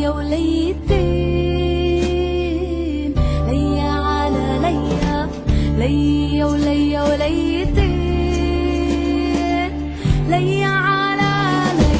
وليتين ليا على ليا ليا وليا وليتين ليا على ليا.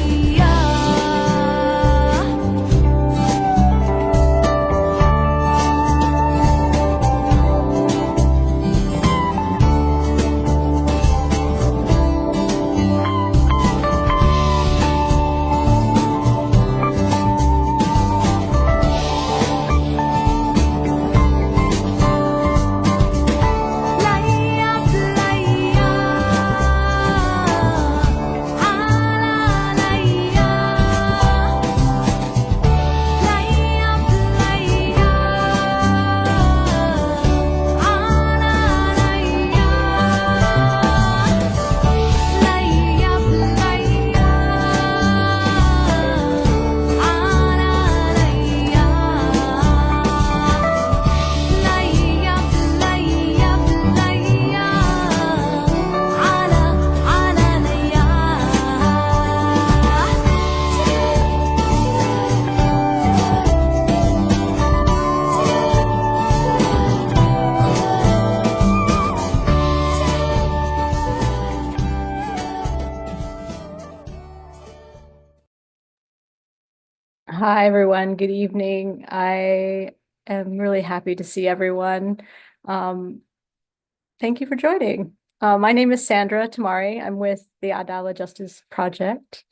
Hi, everyone. Good evening. I am really happy to see everyone. Thank you for joining. My name is Sandra Tamari. I'm with the Adala Justice Project,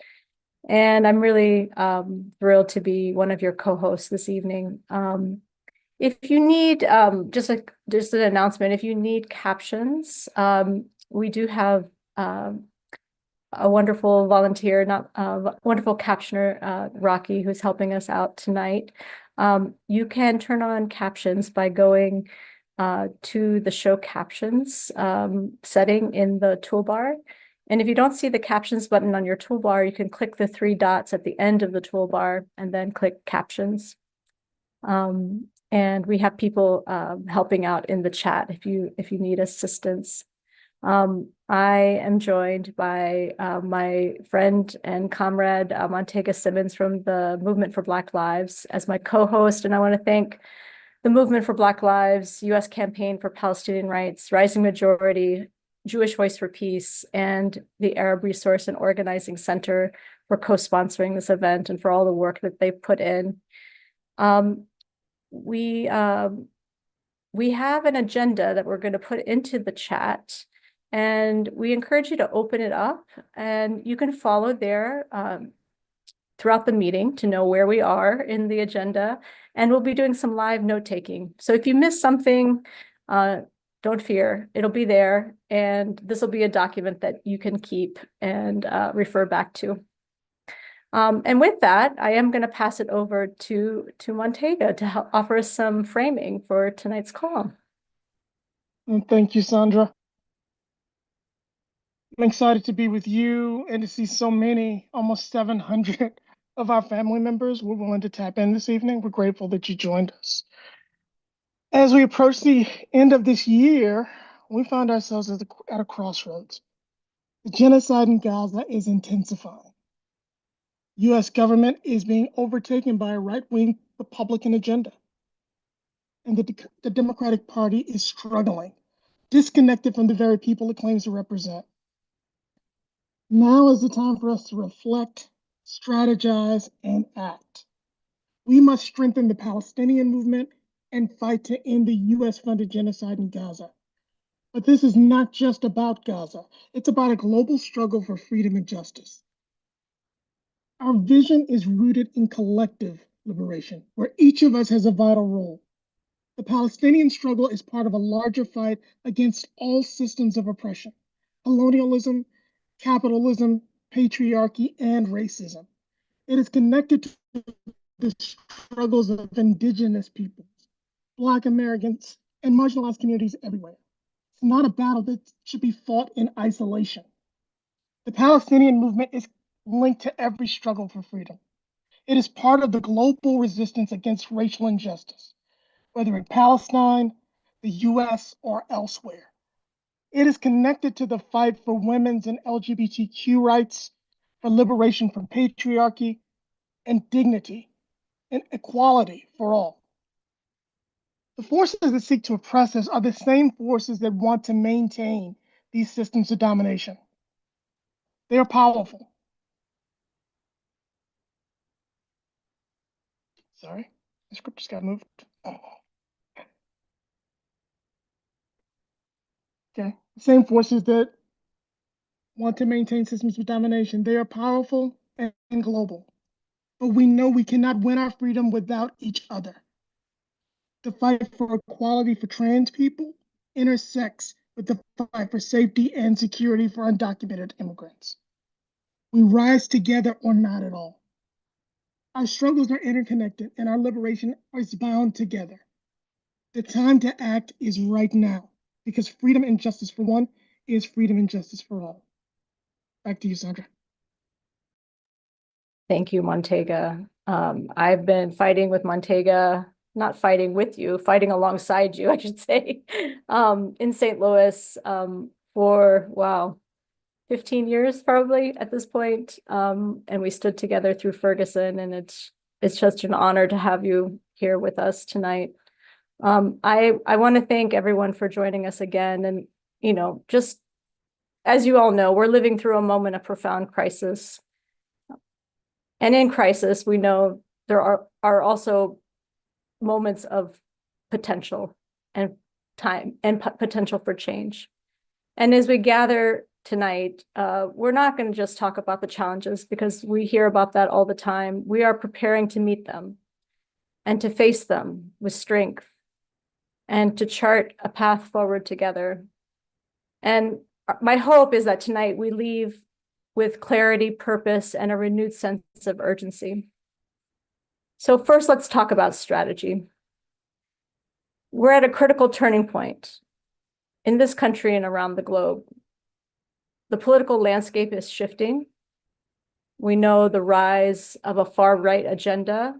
and I'm really thrilled to be one of your co-hosts this evening. If you need, just an announcement, if you need captions, we do have a wonderful volunteer, wonderful captioner, Rocky, who's helping us out tonight. You can turn on captions by going to the show captions setting in the toolbar. And if you don't see the captions button on your toolbar, you can click the 3 dots at the end of the toolbar and then click captions. And we have people helping out in the chat if you need assistance. I am joined by my friend and comrade Montega Simmons from the Movement for Black Lives as my co-host, and I want to thank the Movement for Black Lives, U.S. Campaign for Palestinian Rights, Rising Majority, Jewish Voice for Peace, and the Arab Resource and Organizing Center for co-sponsoring this event and for all the work that they've put in. We have an agenda that we're going to put into the chat, and we encourage you to open it up, and you can follow there throughout the meeting to know where we are in the agenda, and we'll be doing some live note-taking. So if you miss something, don't fear, it'll be there, and this will be a document that you can keep and refer back to. And with that, I am going to pass it over to Montega to help offer us some framing for tonight's call. And thank you, Sandra. I'm excited to be with you and to see so many, almost 700 of our family members were willing to tap in this evening. We're grateful that you joined us. As we approach the end of this year, we find ourselves at a crossroads. The genocide in Gaza is intensifying. U.S. government is being overtaken by a right-wing Republican agenda. And the Democratic Party is struggling, disconnected from the very people it claims to represent. Now is the time for us to reflect, strategize, and act. We must strengthen the Palestinian movement and fight to end the U.S.-funded genocide in Gaza. But this is not just about Gaza. It's about a global struggle for freedom and justice. Our vision is rooted in collective liberation, where each of us has a vital role. The Palestinian struggle is part of a larger fight against all systems of oppression: colonialism, capitalism, patriarchy, and racism. It is connected to the struggles of indigenous peoples, Black Americans, and marginalized communities everywhere. It's not a battle that should be fought in isolation. The Palestinian movement is linked to every struggle for freedom. It is part of the global resistance against racial injustice, whether in Palestine, the US, or elsewhere. It is connected to the fight for women's and LGBTQ rights, for liberation from patriarchy, and dignity and equality for all. The forces that seek to oppress us are the same forces that want to maintain these systems of domination. They are powerful. Sorry, the script just got moved. Oh. Okay, the same forces that want to maintain systems of domination. They are powerful and global. But we know we cannot win our freedom without each other. The fight for equality for trans people intersects with the fight for safety and security for undocumented immigrants. We rise together or not at all. Our struggles are interconnected and our liberation is bound together. The time to act is right now because freedom and justice for one is freedom and justice for all. Back to you, Sandra. Thank you, Montega. I've been fighting with Montega, not fighting with you, fighting alongside you, I should say, in St. Louis for, wow, 15 years probably at this point. And we stood together through Ferguson, and it's just an honor to have you here with us tonight. I want to thank everyone for joining us again. And, you know, just as you all know, we're living through a moment of profound crisis. And in crisis, we know there are also moments of potential and time and potential for change. And as we gather tonight, we're not going to just talk about the challenges because we hear about that all the time. We are preparing to meet them and to face them with strength and to chart a path forward together. And my hope is that tonight we leave with clarity, purpose, and a renewed sense of urgency. So first, let's talk about strategy. We're at a critical turning point in this country and around the globe. The political landscape is shifting. We know the rise of a far-right agenda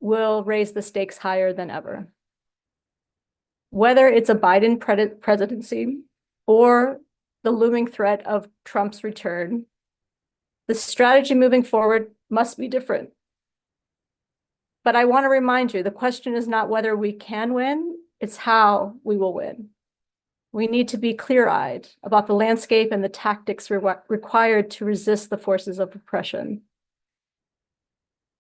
will raise the stakes higher than ever. Whether it's a Biden presidency or the looming threat of Trump's return, the strategy moving forward must be different. But I want to remind you, the question is not whether we can win, it's how we will win. We need to be clear-eyed about the landscape and the tactics required to resist the forces of oppression.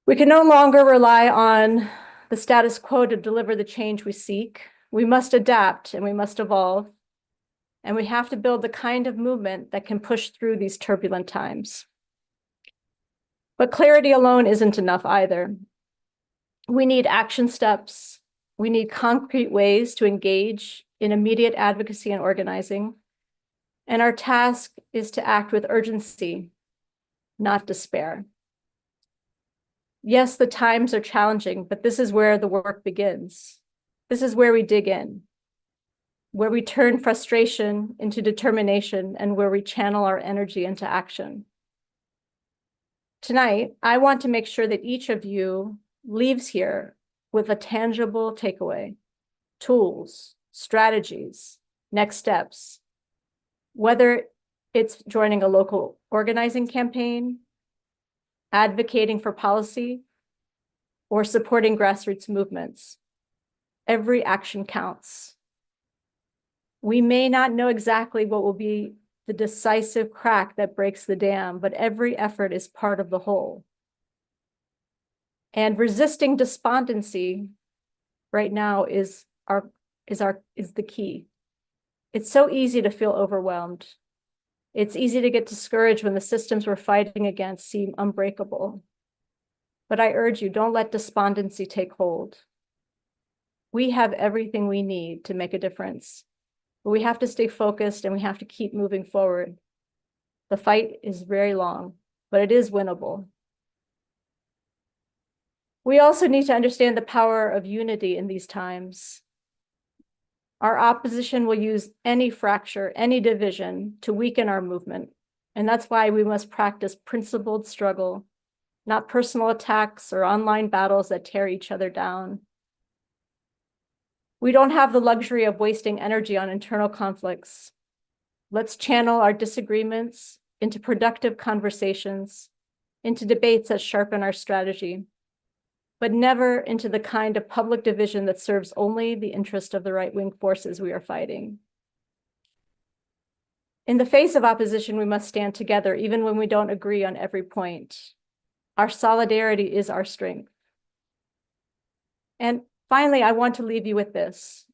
We can no longer rely on the status quo to deliver the change we seek. We must adapt and we must evolve. And we have to build the kind of movement that can push through these turbulent times. But clarity alone isn't enough either. We need action steps. We need concrete ways to engage in immediate advocacy and organizing. And our task is to act with urgency, not despair. Yes, the times are challenging, but this is where the work begins. This is where we dig in, where we turn frustration into determination and where we channel our energy into action. Tonight, I want to make sure that each of you leaves here with a tangible takeaway, tools, strategies, next steps, whether it's joining a local organizing campaign, advocating for policy, or supporting grassroots movements. Every action counts. We may not know exactly what will be the decisive crack that breaks the dam, but every effort is part of the whole. And resisting despondency right now is the key. It's so easy to feel overwhelmed. It's easy to get discouraged when the systems we're fighting against seem unbreakable. But I urge you, don't let despondency take hold. We have everything we need to make a difference. But we have to stay focused and we have to keep moving forward. The fight is very long, but it is winnable. We also need to understand the power of unity in these times. Our opposition will use any fracture, any division to weaken our movement. And that's why we must practice principled struggle, not personal attacks or online battles that tear each other down. We don't have the luxury of wasting energy on internal conflicts. Let's channel our disagreements into productive conversations, into debates that sharpen our strategy. but never into the kind of public division that serves only the interest of the right-wing forces we are fighting. In the face of opposition, we must stand together, even when we don't agree on every point. Our solidarity is our strength. And finally, I want to leave you with this.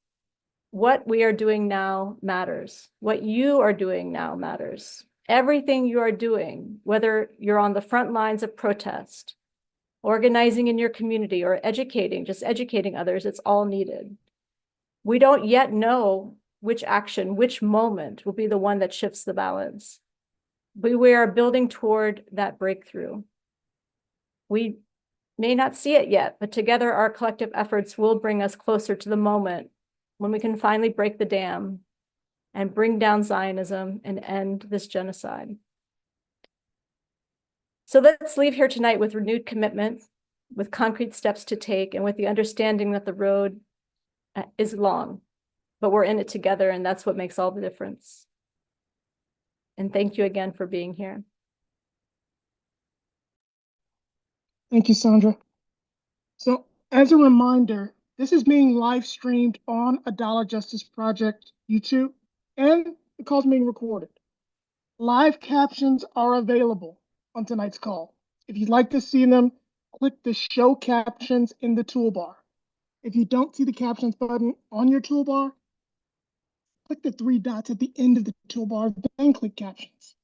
What we are doing now matters. What you are doing now matters. Everything you are doing, whether you're on the front lines of protest, organizing in your community, or just educating others, it's all needed. We don't yet know which action, which moment will be the one that shifts the balance. But we are building toward that breakthrough. We may not see it yet, but together our collective efforts will bring us closer to the moment when we can finally break the dam and bring down Zionism and end this genocide. So let's leave here tonight with renewed commitment, with concrete steps to take, and with the understanding that the road is long, but we're in it together, and that's what makes all the difference. And thank you again for being here. Thank you, Sandra. So as a reminder, this is being live streamed on A Dollar Justice Project YouTube, and the call is being recorded. Live captions are available on tonight's call. If you'd like to see them, click the Show Captions in the toolbar. If you don't see the Captions button on your toolbar, click the three dots at the end of the toolbar, then click Captions.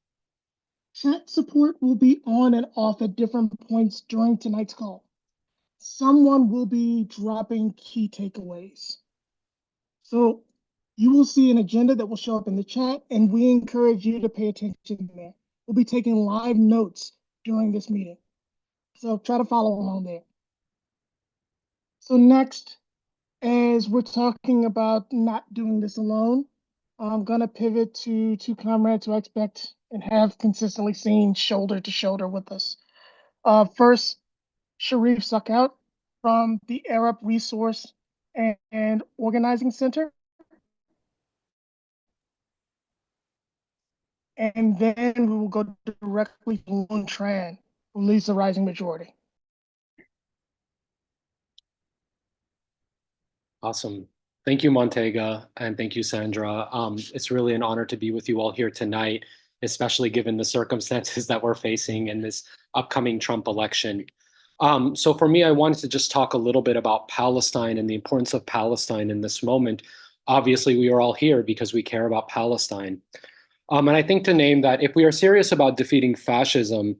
Chat support will be on and off at different points during tonight's call. Someone will be dropping key takeaways. So you will see an agenda that will show up in the chat, and we encourage you to pay attention there. We'll be taking live notes during this meeting. So try to follow along there. So next, as we're talking about not doing this alone, I'm gonna pivot to two comrades who I expect and have consistently seen shoulder to shoulder with us. First, Sharif Sakout from the Arab Resource and Organizing Center. And then we will go directly to Loon Tran, who leads the Rising Majority. Awesome. Thank you, Montega, and thank you, Sandra. It's really an honor to be with you all here tonight, especially given the circumstances that we're facing in this upcoming Trump election. So for me, I wanted to just talk a little bit about Palestine and the importance of Palestine in this moment. Obviously, we are all here because we care about Palestine. And I think to name that, if we are serious about defeating fascism,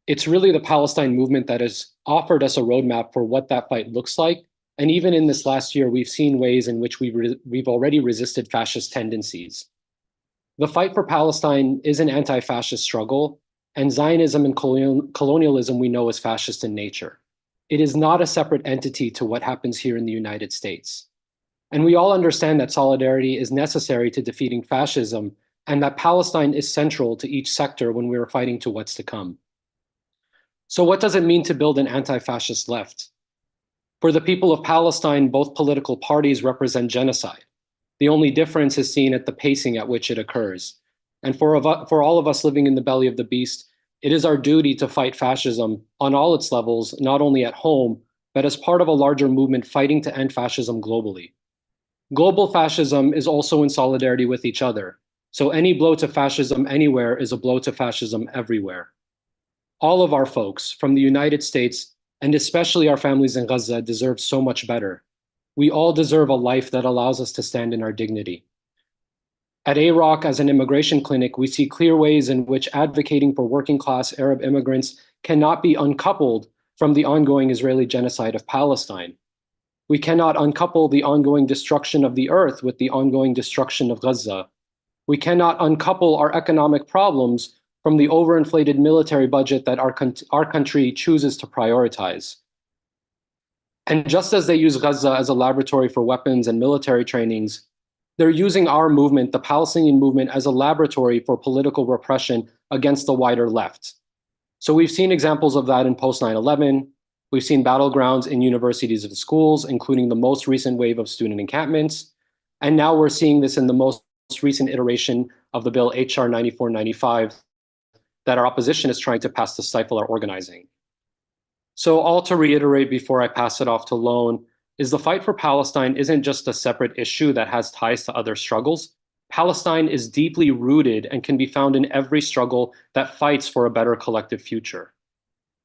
it's really the Palestine movement that has offered us a roadmap for what that fight looks like. And even in this last year, we've seen ways in which we've already resisted fascist tendencies. The fight for Palestine is an anti-fascist struggle, and Zionism and colonialism we know is fascist in nature. It is not a separate entity to what happens here in the United States. And we all understand that solidarity is necessary to defeating fascism, and that Palestine is central to each sector when we are fighting to what's to come. So what does it mean to build an anti-fascist left? For the people of Palestine, both political parties represent genocide. The only difference is seen at the pacing at which it occurs. And for all of us living in the belly of the beast, it is our duty to fight fascism on all its levels, not only at home, but as part of a larger movement fighting to end fascism globally. Global fascism is also in solidarity with each other. So any blow to fascism anywhere is a blow to fascism everywhere. All of our folks from the United States, and especially our families in Gaza, deserve so much better. We all deserve a life that allows us to stand in our dignity. At AROC, as an immigration clinic, we see clear ways in which advocating for working class Arab immigrants cannot be uncoupled from the ongoing Israeli genocide of Palestine. We cannot uncouple the ongoing destruction of the earth with the ongoing destruction of Gaza. We cannot uncouple our economic problems from the overinflated military budget that our country chooses to prioritize. And just as they use Gaza as a laboratory for weapons and military trainings, they're using our movement, the Palestinian movement, as a laboratory for political repression against the wider left. So we've seen examples of that in post 9/11. We've seen battlegrounds in universities and schools, including the most recent wave of student encampments. And now we're seeing this in the most recent iteration of the bill HR 9495 that our opposition is trying to pass to stifle our organizing. So all to reiterate before I pass it off to Lone, is the fight for Palestine isn't just a separate issue that has ties to other struggles. Palestine is deeply rooted and can be found in every struggle that fights for a better collective future.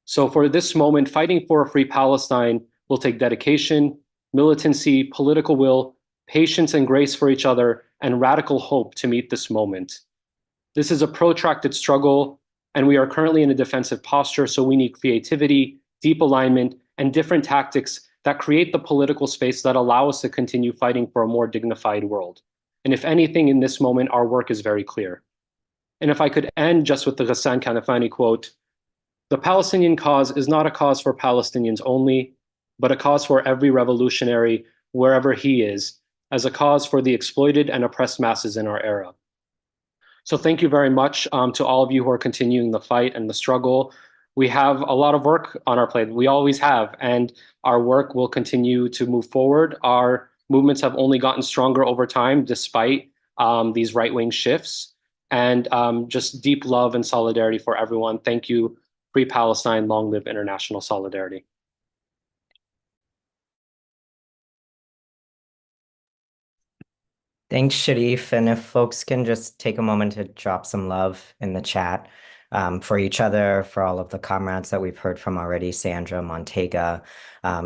So for this moment, fighting for a free Palestine will take dedication, militancy, political will, patience and grace for each other, and radical hope to meet this moment. This is a protracted struggle, and we are currently in a defensive posture, so we need creativity, deep alignment, and different tactics that create the political space that allow us to continue fighting for a more dignified world. And if anything, in this moment, our work is very clear. And if I could end just with the Ghassan Kanafani quote, "The Palestinian cause is not a cause for Palestinians only, but a cause for every revolutionary, wherever he is, as a cause for the exploited and oppressed masses in our era." So thank you very much to all of you who are continuing the fight and the struggle. We have a lot of work on our plate. We always have, and our work will continue to move forward. Our movements have only gotten stronger over time, despite these right-wing shifts. And just deep love and solidarity for everyone. Thank you. Free Palestine, long live international solidarity. Thanks, Sharif. And if folks can just take a moment to drop some love in the chat for each other, for all of the comrades that we've heard from already, Sandra, Montega,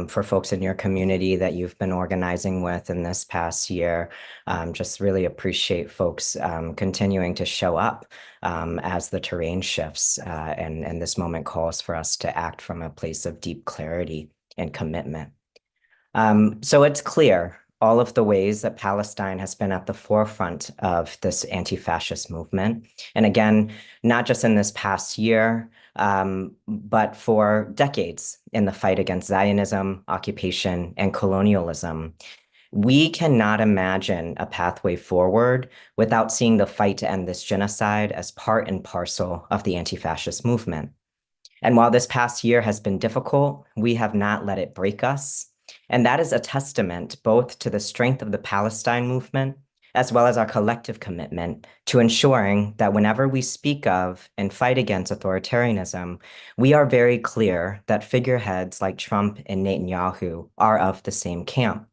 for folks in your community that you've been organizing with in this past year. Just really appreciate folks continuing to show up as the terrain shifts and this moment calls for us to act from a place of deep clarity and commitment. So it's clear all of the ways that Palestine has been at the forefront of this anti-fascist movement. And again, not just in this past year, but for decades in the fight against Zionism, occupation, and colonialism. We cannot imagine a pathway forward without seeing the fight to end this genocide as part and parcel of the anti-fascist movement. And while this past year has been difficult, we have not let it break us. And that is a testament both to the strength of the Palestine movement, as well as our collective commitment to ensuring that whenever we speak of and fight against authoritarianism, we are very clear that figureheads like Trump and Netanyahu are of the same camp.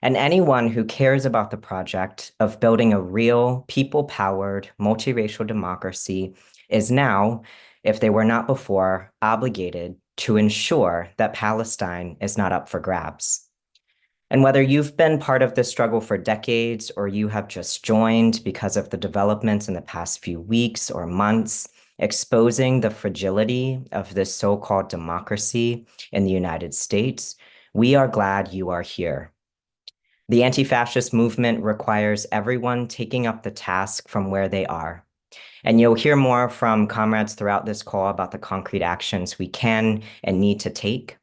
And anyone who cares about the project of building a real people-powered multiracial democracy is now, if they were not before, obligated to ensure that Palestine is not up for grabs. And whether you've been part of this struggle for decades or you have just joined because of the developments in the past few weeks or months, exposing the fragility of this so-called democracy in the United States, we are glad you are here. The anti-fascist movement requires everyone taking up the task from where they are. And you'll hear more from comrades throughout this call about the concrete actions we can and need to take,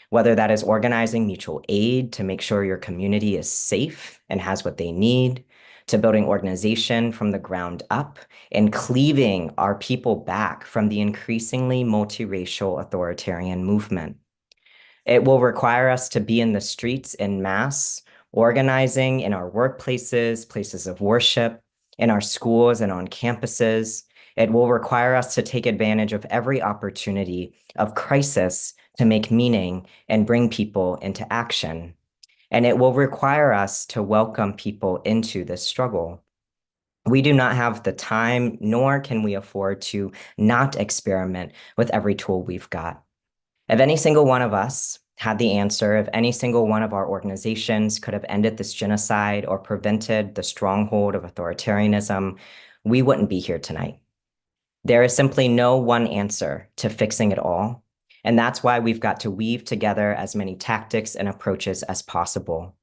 whether that is organizing mutual aid to make sure your community is safe and has what they need, to building organization from the ground up and cleaving our people back from the increasingly multiracial authoritarian movement. It will require us to be in the streets en masse, organizing in our workplaces, places of worship, in our schools and on campuses. It will require us to take advantage of every opportunity of crisis to make meaning and bring people into action. And it will require us to welcome people into this struggle. We do not have the time, nor can we afford to not experiment with every tool we've got. If any single one of us had the answer, if any single one of our organizations could have ended this genocide or prevented the stronghold of authoritarianism, we wouldn't be here tonight. There is simply no one answer to fixing it all, and that's why we've got to weave together as many tactics and approaches as possible.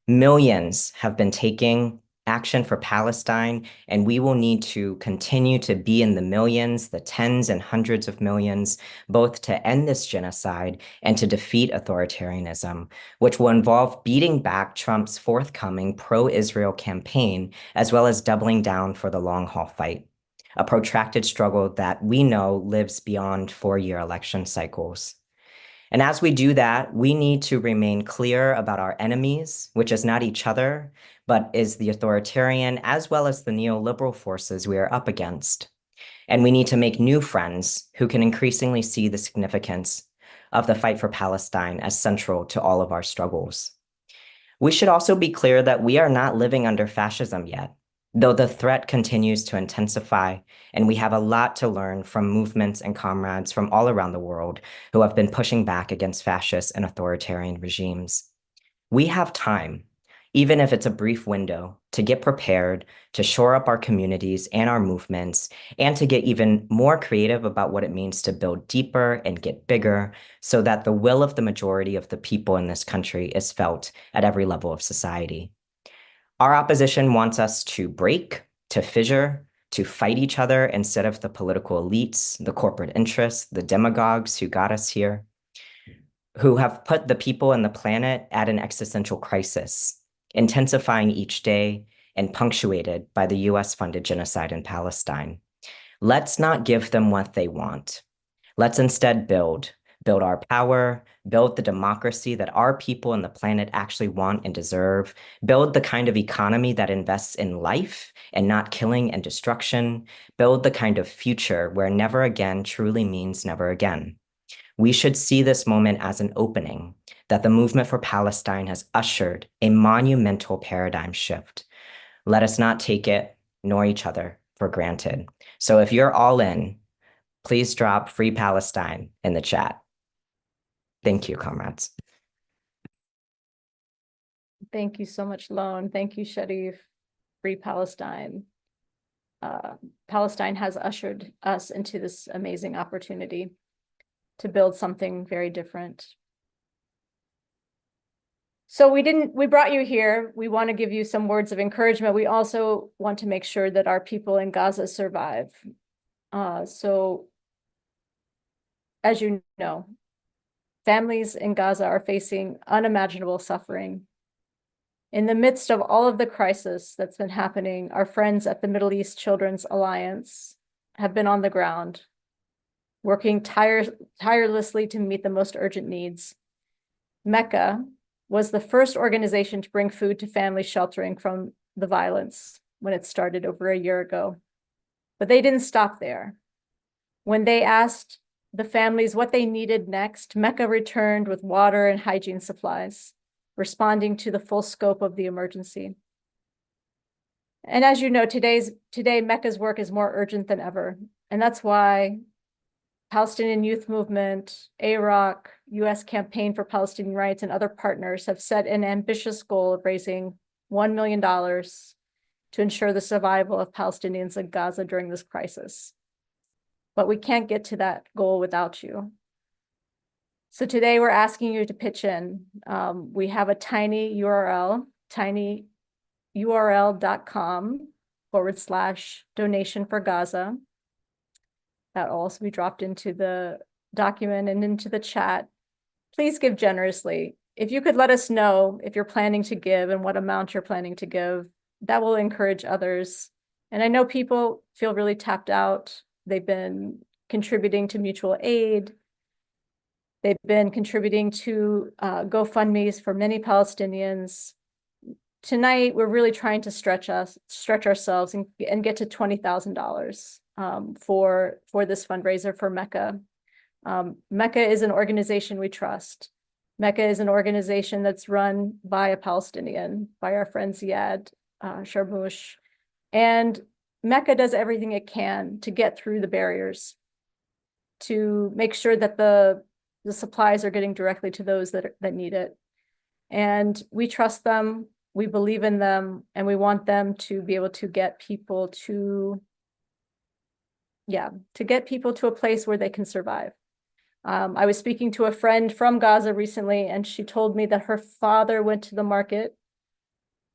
Millions have been taking action for Palestine, and we will need to continue to be in the millions, the tens and hundreds of millions, both to end this genocide and to defeat authoritarianism, which will involve beating back Trump's forthcoming pro-Israel campaign, as well as doubling down for the long-haul fight, a protracted struggle that we know lives beyond four-year election cycles. And as we do that, we need to remain clear about our enemies, which is not each other, but is the authoritarian as well as the neoliberal forces we are up against. And we need to make new friends who can increasingly see the significance of the fight for Palestine as central to all of our struggles. We should also be clear that we are not living under fascism yet, though the threat continues to intensify, and we have a lot to learn from movements and comrades from all around the world who have been pushing back against fascist and authoritarian regimes. We have time, even if it's a brief window, to get prepared, to shore up our communities and our movements, and to get even more creative about what it means to build deeper and get bigger so that the will of the majority of the people in this country is felt at every level of society. Our opposition wants us to break, to fissure, to fight each other instead of the political elites, the corporate interests, the demagogues who got us here, who have put the people and the planet at an existential crisis, intensifying each day and punctuated by the US-funded genocide in Palestine. Let's not give them what they want. Let's instead build our power, build the democracy that our people and the planet actually want and deserve, build the kind of economy that invests in life and not killing and destruction, build the kind of future where never again truly means never again. We should see this moment as an opening, that the movement for Palestine has ushered a monumental paradigm shift. Let us not take it, nor each other, for granted. So if you're all in, please drop Free Palestine in the chat. Thank you, comrades. Thank you so much, Lone. Thank you, Sharif. Free Palestine. Palestine has ushered us into this amazing opportunity to build something very different. So we brought you here. We want to give you some words of encouragement. We also want to make sure that our people in Gaza survive. So as you know, families in Gaza are facing unimaginable suffering. In the midst of all of the crisis that's been happening, our friends at the Middle East Children's Alliance have been on the ground, working tirelessly to meet the most urgent needs. Mecca was the first organization to bring food to families sheltering from the violence when it started over a year ago. But they didn't stop there. When they asked the families what they needed next, Mecca returned with water and hygiene supplies, responding to the full scope of the emergency. And as you know, today Mecca's work is more urgent than ever. And that's why Palestinian Youth Movement, AROC, US Campaign for Palestinian Rights, and other partners have set an ambitious goal of raising $1 million to ensure the survival of Palestinians in Gaza during this crisis. But we can't get to that goal without you. So today we're asking you to pitch in. We have a tiny URL, tinyurl.com/donation for Gaza. That will also be dropped into the document and into the chat. Please give generously. If you could let us know if you're planning to give and what amount you're planning to give, that will encourage others. And I know people feel really tapped out. They've been contributing to mutual aid. They've been contributing to GoFundMes for many Palestinians. Tonight, we're really trying to stretch ourselves and get to $20,000 for this fundraiser for Mecca. Mecca is an organization we trust. Mecca is an organization that's run by a Palestinian, by our friend Ziad Sharmouche. And Mecca does everything it can to get through the barriers, to make sure that the supplies are getting directly to those that need it. And we trust them, we believe in them, and we want them to be able to get people to a place where they can survive. I was speaking to a friend from Gaza recently, and she told me that her father went to the market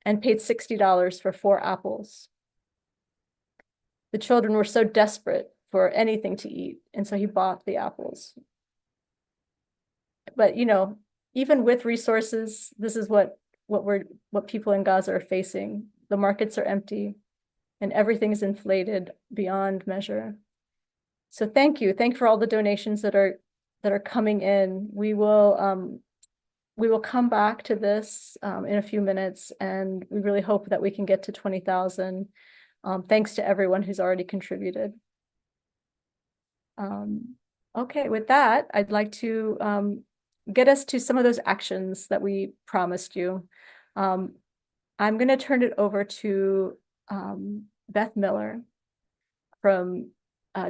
and paid $60 for 4 apples. The children were so desperate for anything to eat, and so he bought the apples. But even with resources, this is what people in Gaza are facing. The markets are empty, and everything's inflated beyond measure. So thank you for all the donations that are coming in. We will come back to this in a few minutes, and we really hope that we can get to 20,000. Thanks to everyone who's already contributed. Okay, with that, I'd like to get us to some of those actions that we promised you. I'm going to turn it over to Beth Miller from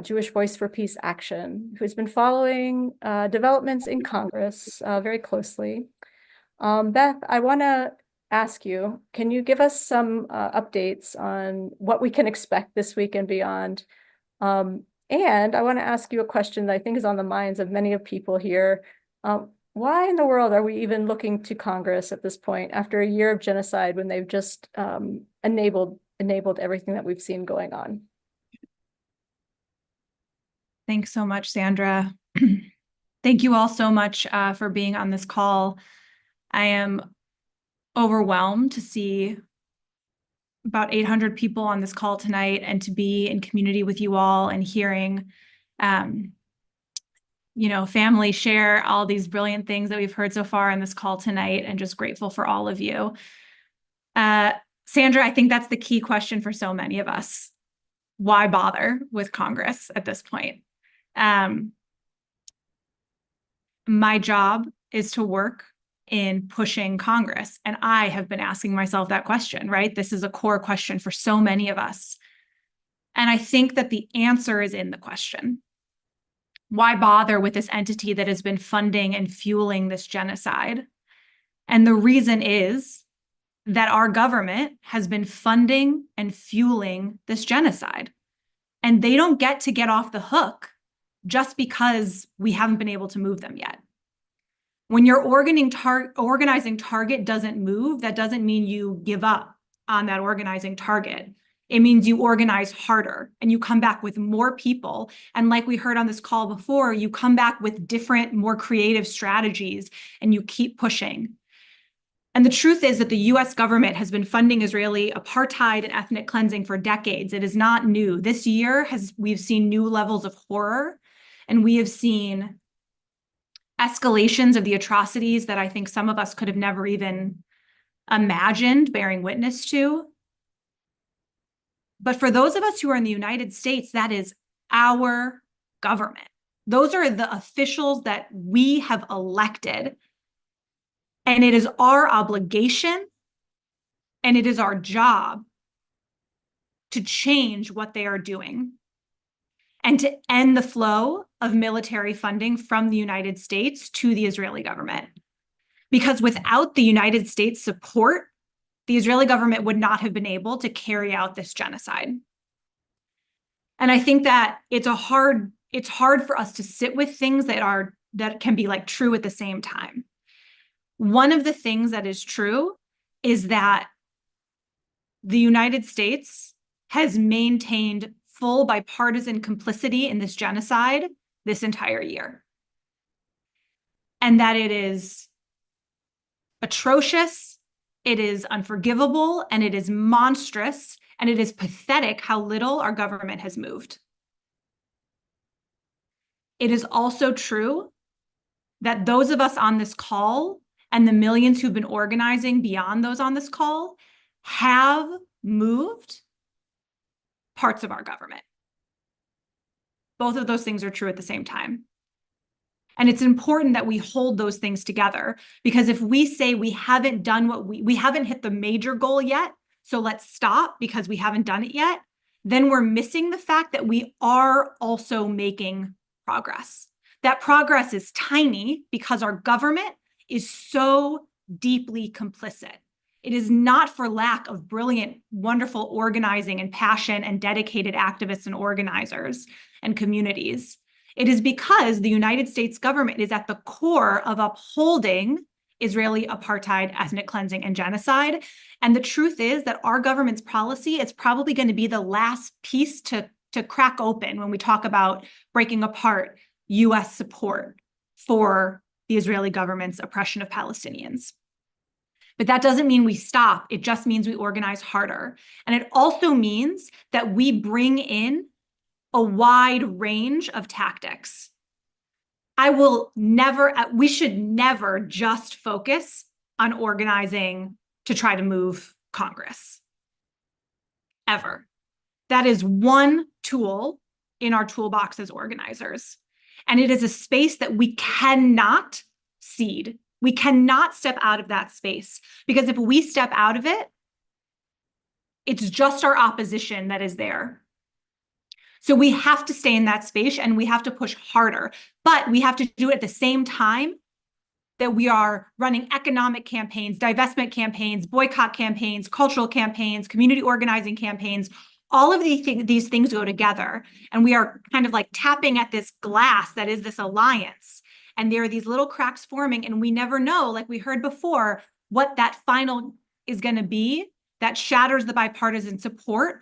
Jewish Voice for Peace Action, who's been following developments in Congress very closely. Beth, I want to ask you, can you give us some updates on what we can expect this week and beyond? And I want to ask you a question that I think is on the minds of many of people here. Why in the world are we even looking to Congress at this point after a year of genocide when they've just enabled everything that we've seen going on? Thanks so much, Sandra. Thank you all so much for being on this call. I am overwhelmed to see about 800 people on this call tonight and to be in community with you all and hearing, family share all these brilliant things that we've heard so far in this call tonight, and just grateful for all of you. Sandra, I think that's the key question for so many of us. Why bother with Congress at this point? My job is to work in pushing Congress. And I have been asking myself that question, right? This is a core question for so many of us. And I think that the answer is in the question. Why bother with this entity that has been funding and fueling this genocide? And the reason is that our government has been funding and fueling this genocide. And they don't get to get off the hook just because we haven't been able to move them yet. When your organizing target doesn't move, that doesn't mean you give up on that organizing target. It means you organize harder and you come back with more people. And like we heard on this call before, you come back with different, more creative strategies and you keep pushing. And the truth is that the US government has been funding Israeli apartheid and ethnic cleansing for decades. It is not new. This year we've seen new levels of horror, and we have seen escalations of the atrocities that I think some of us could have never even imagined bearing witness to. But for those of us who are in the United States, that is our government. Those are the officials that we have elected. And it is our obligation and it is our job to change what they are doing and to end the flow of military funding from the United States to the Israeli government. Because without the United States support, the Israeli government would not have been able to carry out this genocide. And I think that it's hard for us to sit with things that can be like true at the same time. One of the things that is true is that the United States has maintained full bipartisan complicity in this genocide this entire year. And that it is atrocious, it is unforgivable, and it is monstrous, and it is pathetic how little our government has moved. It is also true that those of us on this call and the millions who've been organizing beyond those on this call have moved parts of our government. Both of those things are true at the same time. And it's important that we hold those things together, because if we say we haven't done what we haven't hit the major goal yet, so let's stop because we haven't done it yet, then we're missing the fact that we are also making progress. That progress is tiny because our government is so deeply complicit. It is not for lack of brilliant, wonderful organizing and passion and dedicated activists and organizers and communities. It is because the United States government is at the core of upholding Israeli apartheid, ethnic cleansing, and genocide. And the truth is that our government's policy is probably going to be the last piece to crack open when we talk about breaking apart US support for the Israeli government's oppression of Palestinians. But that doesn't mean we stop. It just means we organize harder. And it also means that we bring in a wide range of tactics. We should never just focus on organizing to try to move Congress. Ever. That is one tool in our toolbox as organizers. And it is a space that we cannot cede. We cannot step out of that space, because if we step out of it, it's just our opposition that is there. So we have to stay in that space and we have to push harder, but we have to do it at the same time that we are running economic campaigns, divestment campaigns, boycott campaigns, cultural campaigns, community organizing campaigns. All of these things go together, and we are kind of like tapping at this glass that is this alliance. And there are these little cracks forming, and we never know, like we heard before, what that final is going to be that shatters the bipartisan support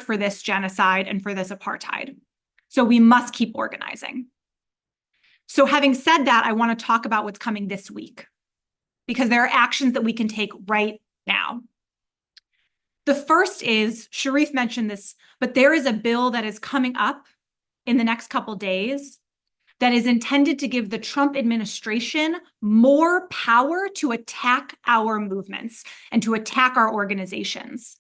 for this genocide and for this apartheid. So we must keep organizing. So having said that, I want to talk about what's coming this week, because there are actions that we can take right now. The first is, Sharif mentioned this, but there is a bill that is coming up in the next couple days that is intended to give the Trump administration more power to attack our movements and to attack our organizations.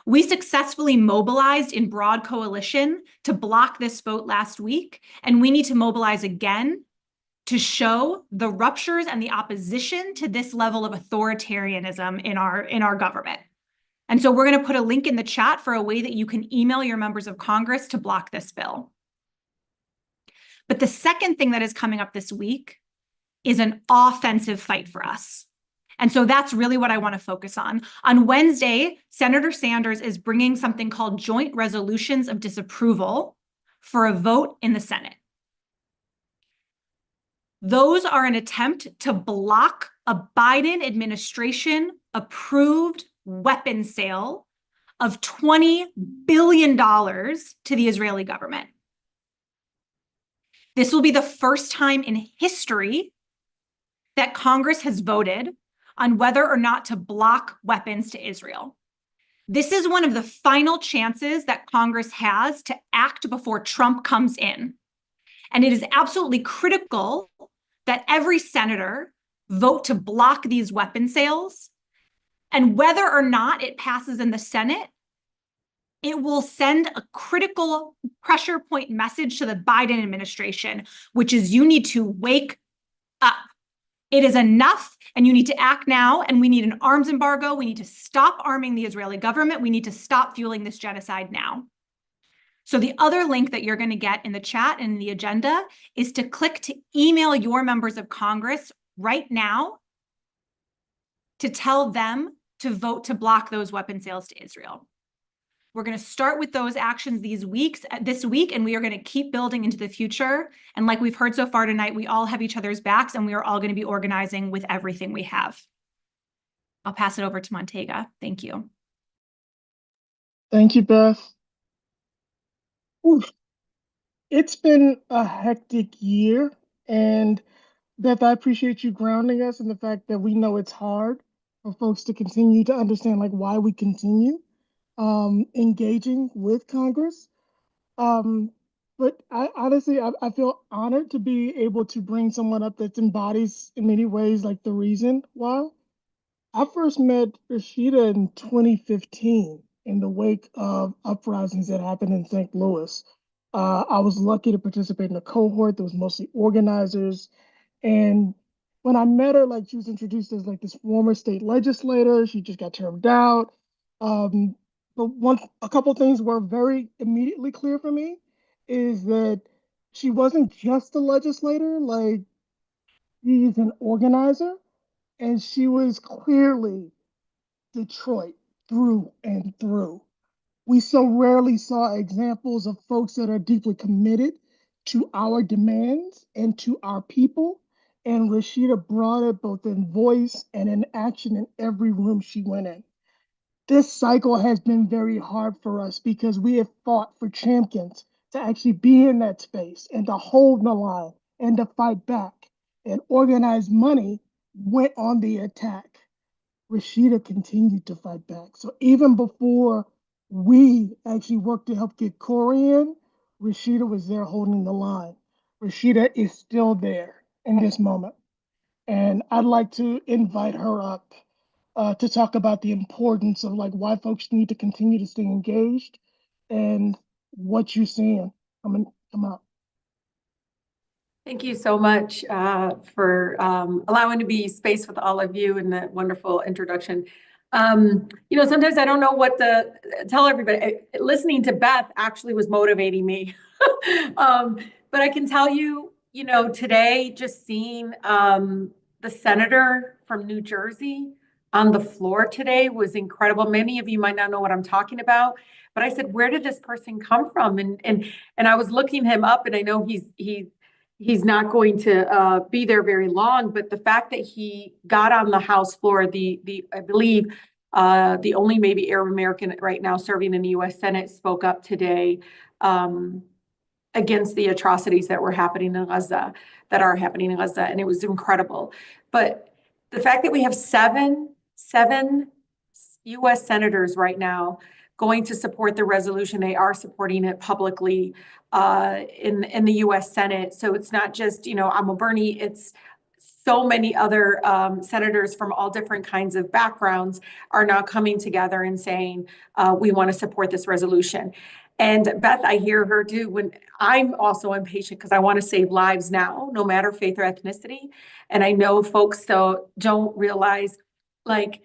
We successfully mobilized in broad coalition to block this vote last week, and we need to mobilize again to show the ruptures and the opposition to this level of authoritarianism in our government. And so we're going to put a link in the chat for a way that you can email your members of Congress to block this bill. But the second thing that is coming up this week is an offensive fight for us. And so that's really what I want to focus on. On Wednesday, Senator Sanders is bringing something called joint resolutions of disapproval for a vote in the Senate. Those are an attempt to block a Biden administration approved weapon sale of $20 billion to the Israeli government. This will be the first time in history that Congress has voted on whether or not to block weapons to Israel. This is one of the final chances that Congress has to act before Trump comes in. And it is absolutely critical that every senator vote to block these weapon sales. And whether or not it passes in the Senate, it will send a critical pressure point message to the Biden administration, which is you need to wake up. It is enough, and you need to act now, and we need an arms embargo. We need to stop arming the Israeli government. We need to stop fueling this genocide now. So the other link that you're going to get in the chat and in the agenda is to click to email your members of Congress right now to tell them to vote to block those weapon sales to Israel. We're going to start with those actions this week, and we are going to keep building into the future. And like we've heard so far tonight, we all have each other's backs, and we are all going to be organizing with everything we have. I'll pass it over to Montega. Thank you. Thank you, Beth. Oof. It's been a hectic year, and Beth, I appreciate you grounding us in the fact that we know it's hard for folks to continue to understand like why we continue engaging with Congress. But I honestly, I feel honored to be able to bring someone up that embodies in many ways like the reason why. I first met Rashida in 2015 in the wake of uprisings that happened in St. Louis. I was lucky to participate in a cohort that was mostly organizers. And when I met her, like she was introduced as like this former state legislator. She just got termed out. But a couple things were very immediately clear for me is that she wasn't just a legislator, like she's an organizer, and she was clearly Detroit through and through. We so rarely saw examples of folks that are deeply committed to our demands and to our people. And Rashida brought it both in voice and in action in every room she went in. This cycle has been very hard for us because we have fought for champions to actually be in that space and to hold the line and to fight back. And organized money went on the attack. Rashida continued to fight back. So even before we actually worked to help get Corey in, Rashida was there holding the line. Rashida is still there in this moment. And I'd like to invite her up to talk about the importance of like why folks need to continue to stay engaged and what you're seeing come up. Thank you so much for allowing to be space with all of you and that wonderful introduction. Sometimes I don't know what to tell everybody. Listening to Beth actually was motivating me. But I can tell you, today just seeing the senator from New Jersey on the floor today was incredible. Many of you might not know what I'm talking about, but I said, where did this person come from? And I was looking him up, and I know he's not going to be there very long, but the fact that he got on the House floor, I believe the only maybe Arab American right now serving in the U.S. Senate, spoke up today against the atrocities that are happening in Gaza, and it was incredible. But the fact that we have seven U.S. senators right now going to support the resolution, they are supporting it publicly in the U.S. Senate. So it's not just, Amo Bernie, it's so many other senators from all different kinds of backgrounds are now coming together and saying, we want to support this resolution. And Beth, I hear her too, when I'm also impatient because I want to save lives now, no matter faith or ethnicity. And I know folks don't realize, like,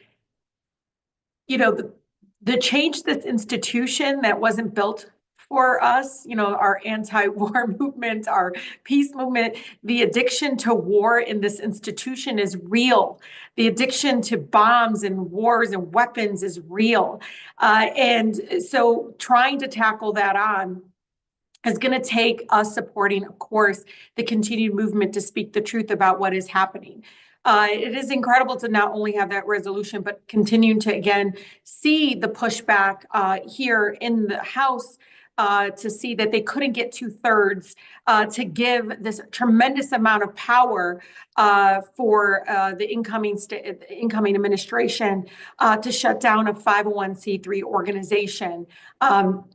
the change this institution that wasn't built for us, our anti-war movement, our peace movement, the addiction to war in this institution is real. The addiction to bombs and wars and weapons is real. And so trying to tackle that on is going to take us supporting, of course, the continued movement to speak the truth about what is happening. It is incredible to not only have that resolution, but continuing to, again, see the pushback here in the House to see that they couldn't get 2/3 to give this tremendous amount of power for the incoming administration to shut down a 501c3 organization,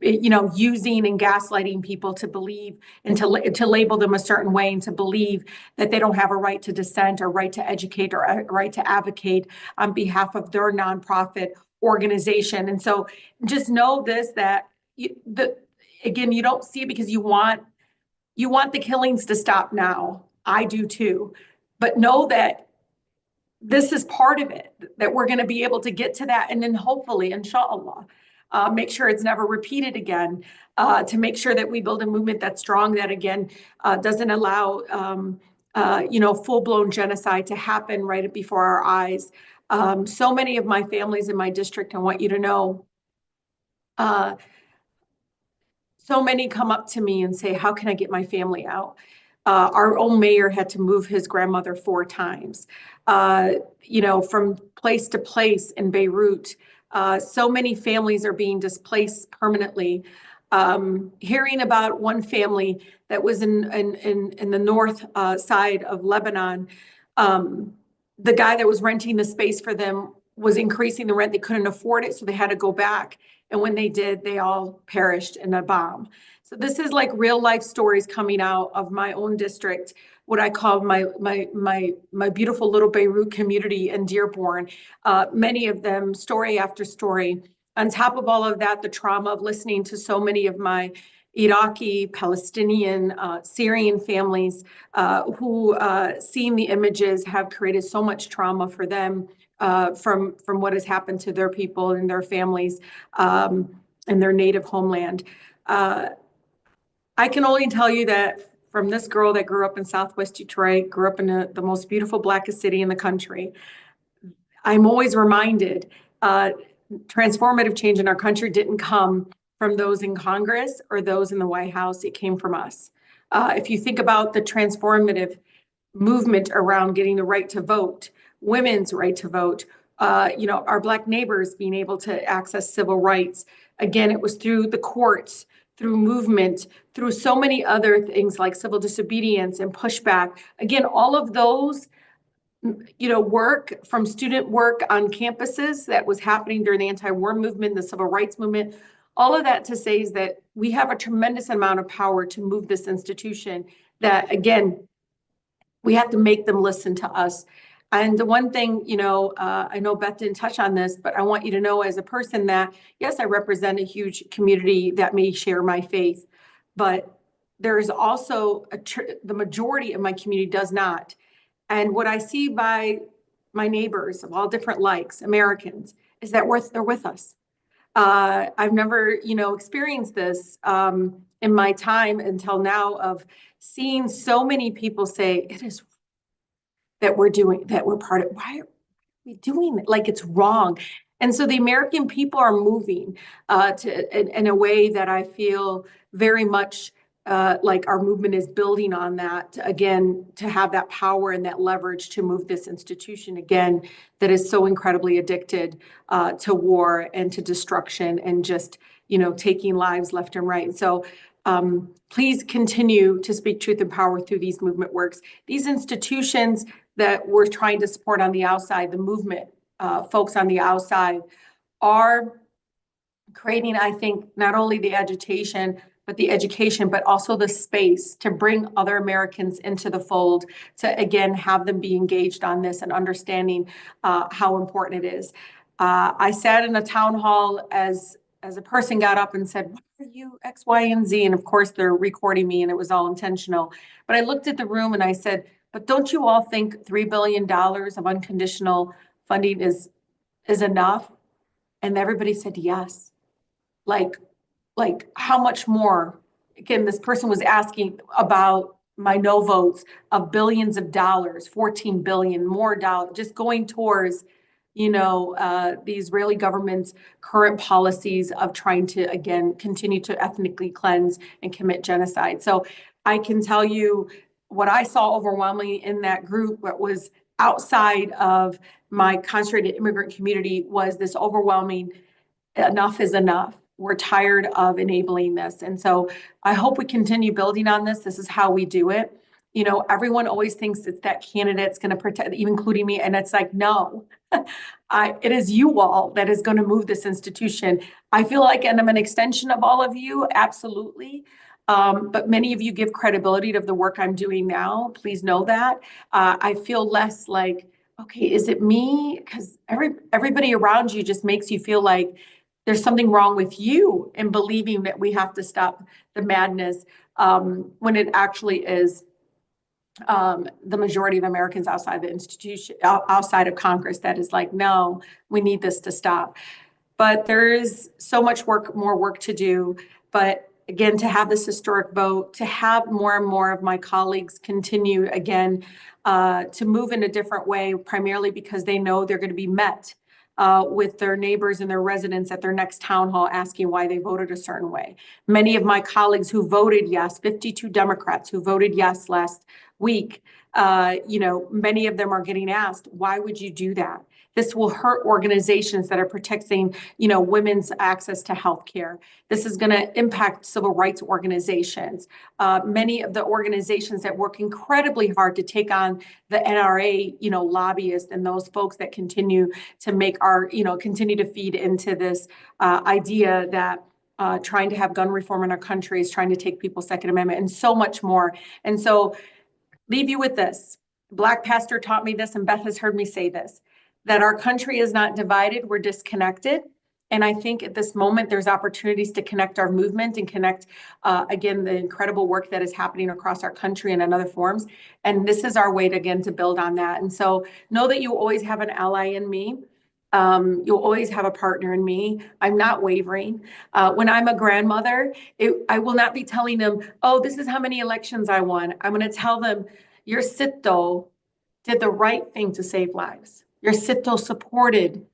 using and gaslighting people to believe and to label them a certain way and to believe that they don't have a right to dissent or right to educate or a right to advocate on behalf of their nonprofit organization. And so just know this, that again, you don't see it because you want the killings to stop now. I do too. But know that this is part of it, that we're going to be able to get to that. And then hopefully, inshallah, make sure it's never repeated again, to make sure that we build a movement that's strong, that again, doesn't allow, full-blown genocide to happen right before our eyes. So many of my families in my district, I want you to know, so many come up to me and say, how can I get my family out? Our own mayor had to move his grandmother 4 times, from place to place in Beirut. So many families are being displaced permanently. Hearing about one family that was in the north side of Lebanon, the guy that was renting the space for them was increasing the rent. They couldn't afford it, so they had to go back. And when they did, they all perished in a bomb. So this is like real life stories coming out of my own district, what I call my beautiful little Beirut community in Dearborn. Many of them, story after story. On top of all of that, the trauma of listening to so many of my Iraqi, Palestinian, Syrian families who, seeing the images, have created so much trauma for them from what has happened to their people and their families in their native homeland. I can only tell you that from this girl that grew up in Southwest Detroit, grew up in the most beautiful, blackest city in the country, I'm always reminded transformative change in our country didn't come from those in Congress or those in the White House. It came from us. If you think about the transformative movement around getting the right to vote, women's right to vote, our Black neighbors being able to access civil rights. Again, it was through the courts, through movement, through so many other things like civil disobedience and pushback. Again, all of those, work from student work on campuses that was happening during the anti-war movement, the civil rights movement, all of that to say is that we have a tremendous amount of power to move this institution, that, again, we have to make them listen to us. And the one thing, I know Beth didn't touch on this, but I want you to know as a person that, yes, I represent a huge community that may share my faith, but there is also the majority of my community does not. And what I see by my neighbors of all different likes, Americans, is that they're with us. I've never, experienced this in my time until now of seeing so many people say it is that we're part of. Why are we doing it? Like it's wrong. And so the American people are moving in a way that I feel very much like our movement is building on that, again, to have that power and that leverage to move this institution again that is so incredibly addicted to war and to destruction and just, taking lives left and right. So please continue to speak truth and power through these movement works. These institutions that we're trying to support on the outside, the movement folks on the outside, are creating, I think, not only the agitation, but the education, but also the space to bring other Americans into the fold, to again, have them be engaged on this and understanding how important it is. I sat in a town hall as a person got up and said, "What are you, X, Y, and Z?" And of course they're recording me and it was all intentional. But I looked at the room and I said, "But don't you all think $3 billion of unconditional funding is enough?" And everybody said yes. Like how much more? Again, this person was asking about my no votes of billions of dollars, 14 billion more dollars, just going towards, the Israeli government's current policies of trying to, again, continue to ethnically cleanse and commit genocide. So I can tell you what I saw overwhelmingly in that group, what was outside of my concentrated immigrant community, was this overwhelming enough is enough. We're tired of enabling this. And so I hope we continue building on this. This is how we do it. Everyone always thinks it's that candidate's going to protect, even including me. And it's like, no, it is you all that is going to move this institution. I feel like, and I'm an extension of all of you, absolutely. But many of you give credibility to the work I'm doing now. Please know that. I feel less like, okay, is it me? Because everybody around you just makes you feel like there's something wrong with you in believing that we have to stop the madness when it actually is the majority of Americans outside the institution, outside of Congress, that is like, no, we need this to stop. But there is so much more work to do. But again, to have this historic vote, to have more and more of my colleagues continue again to move in a different way, primarily because they know they're going to be met with their neighbors and their residents at their next town hall asking why they voted a certain way. Many of my colleagues who voted yes, 52 Democrats who voted yes last week, many of them are getting asked, why would you do that? This will hurt organizations that are protecting, women's access to health care. This is going to impact civil rights organizations. Many of the organizations that work incredibly hard to take on the NRA, lobbyists and those folks that continue to make continue to feed into this idea that trying to have gun reform in our country is trying to take people's Second Amendment and so much more. And so leave you with this. Black pastor taught me this, and Beth has heard me say this, that our country is not divided, we're disconnected. And I think at this moment, there's opportunities to connect our movement and connect, again, the incredible work that is happening across our country and in other forms. And this is our way to, again, to build on that. And so know that you always have an ally in me. You'll always have a partner in me. I'm not wavering. When I'm a grandmother, I will not be telling them, oh, this is how many elections I won. I'm going to tell them, your Sitto did the right thing to save lives. Your Sitto supported,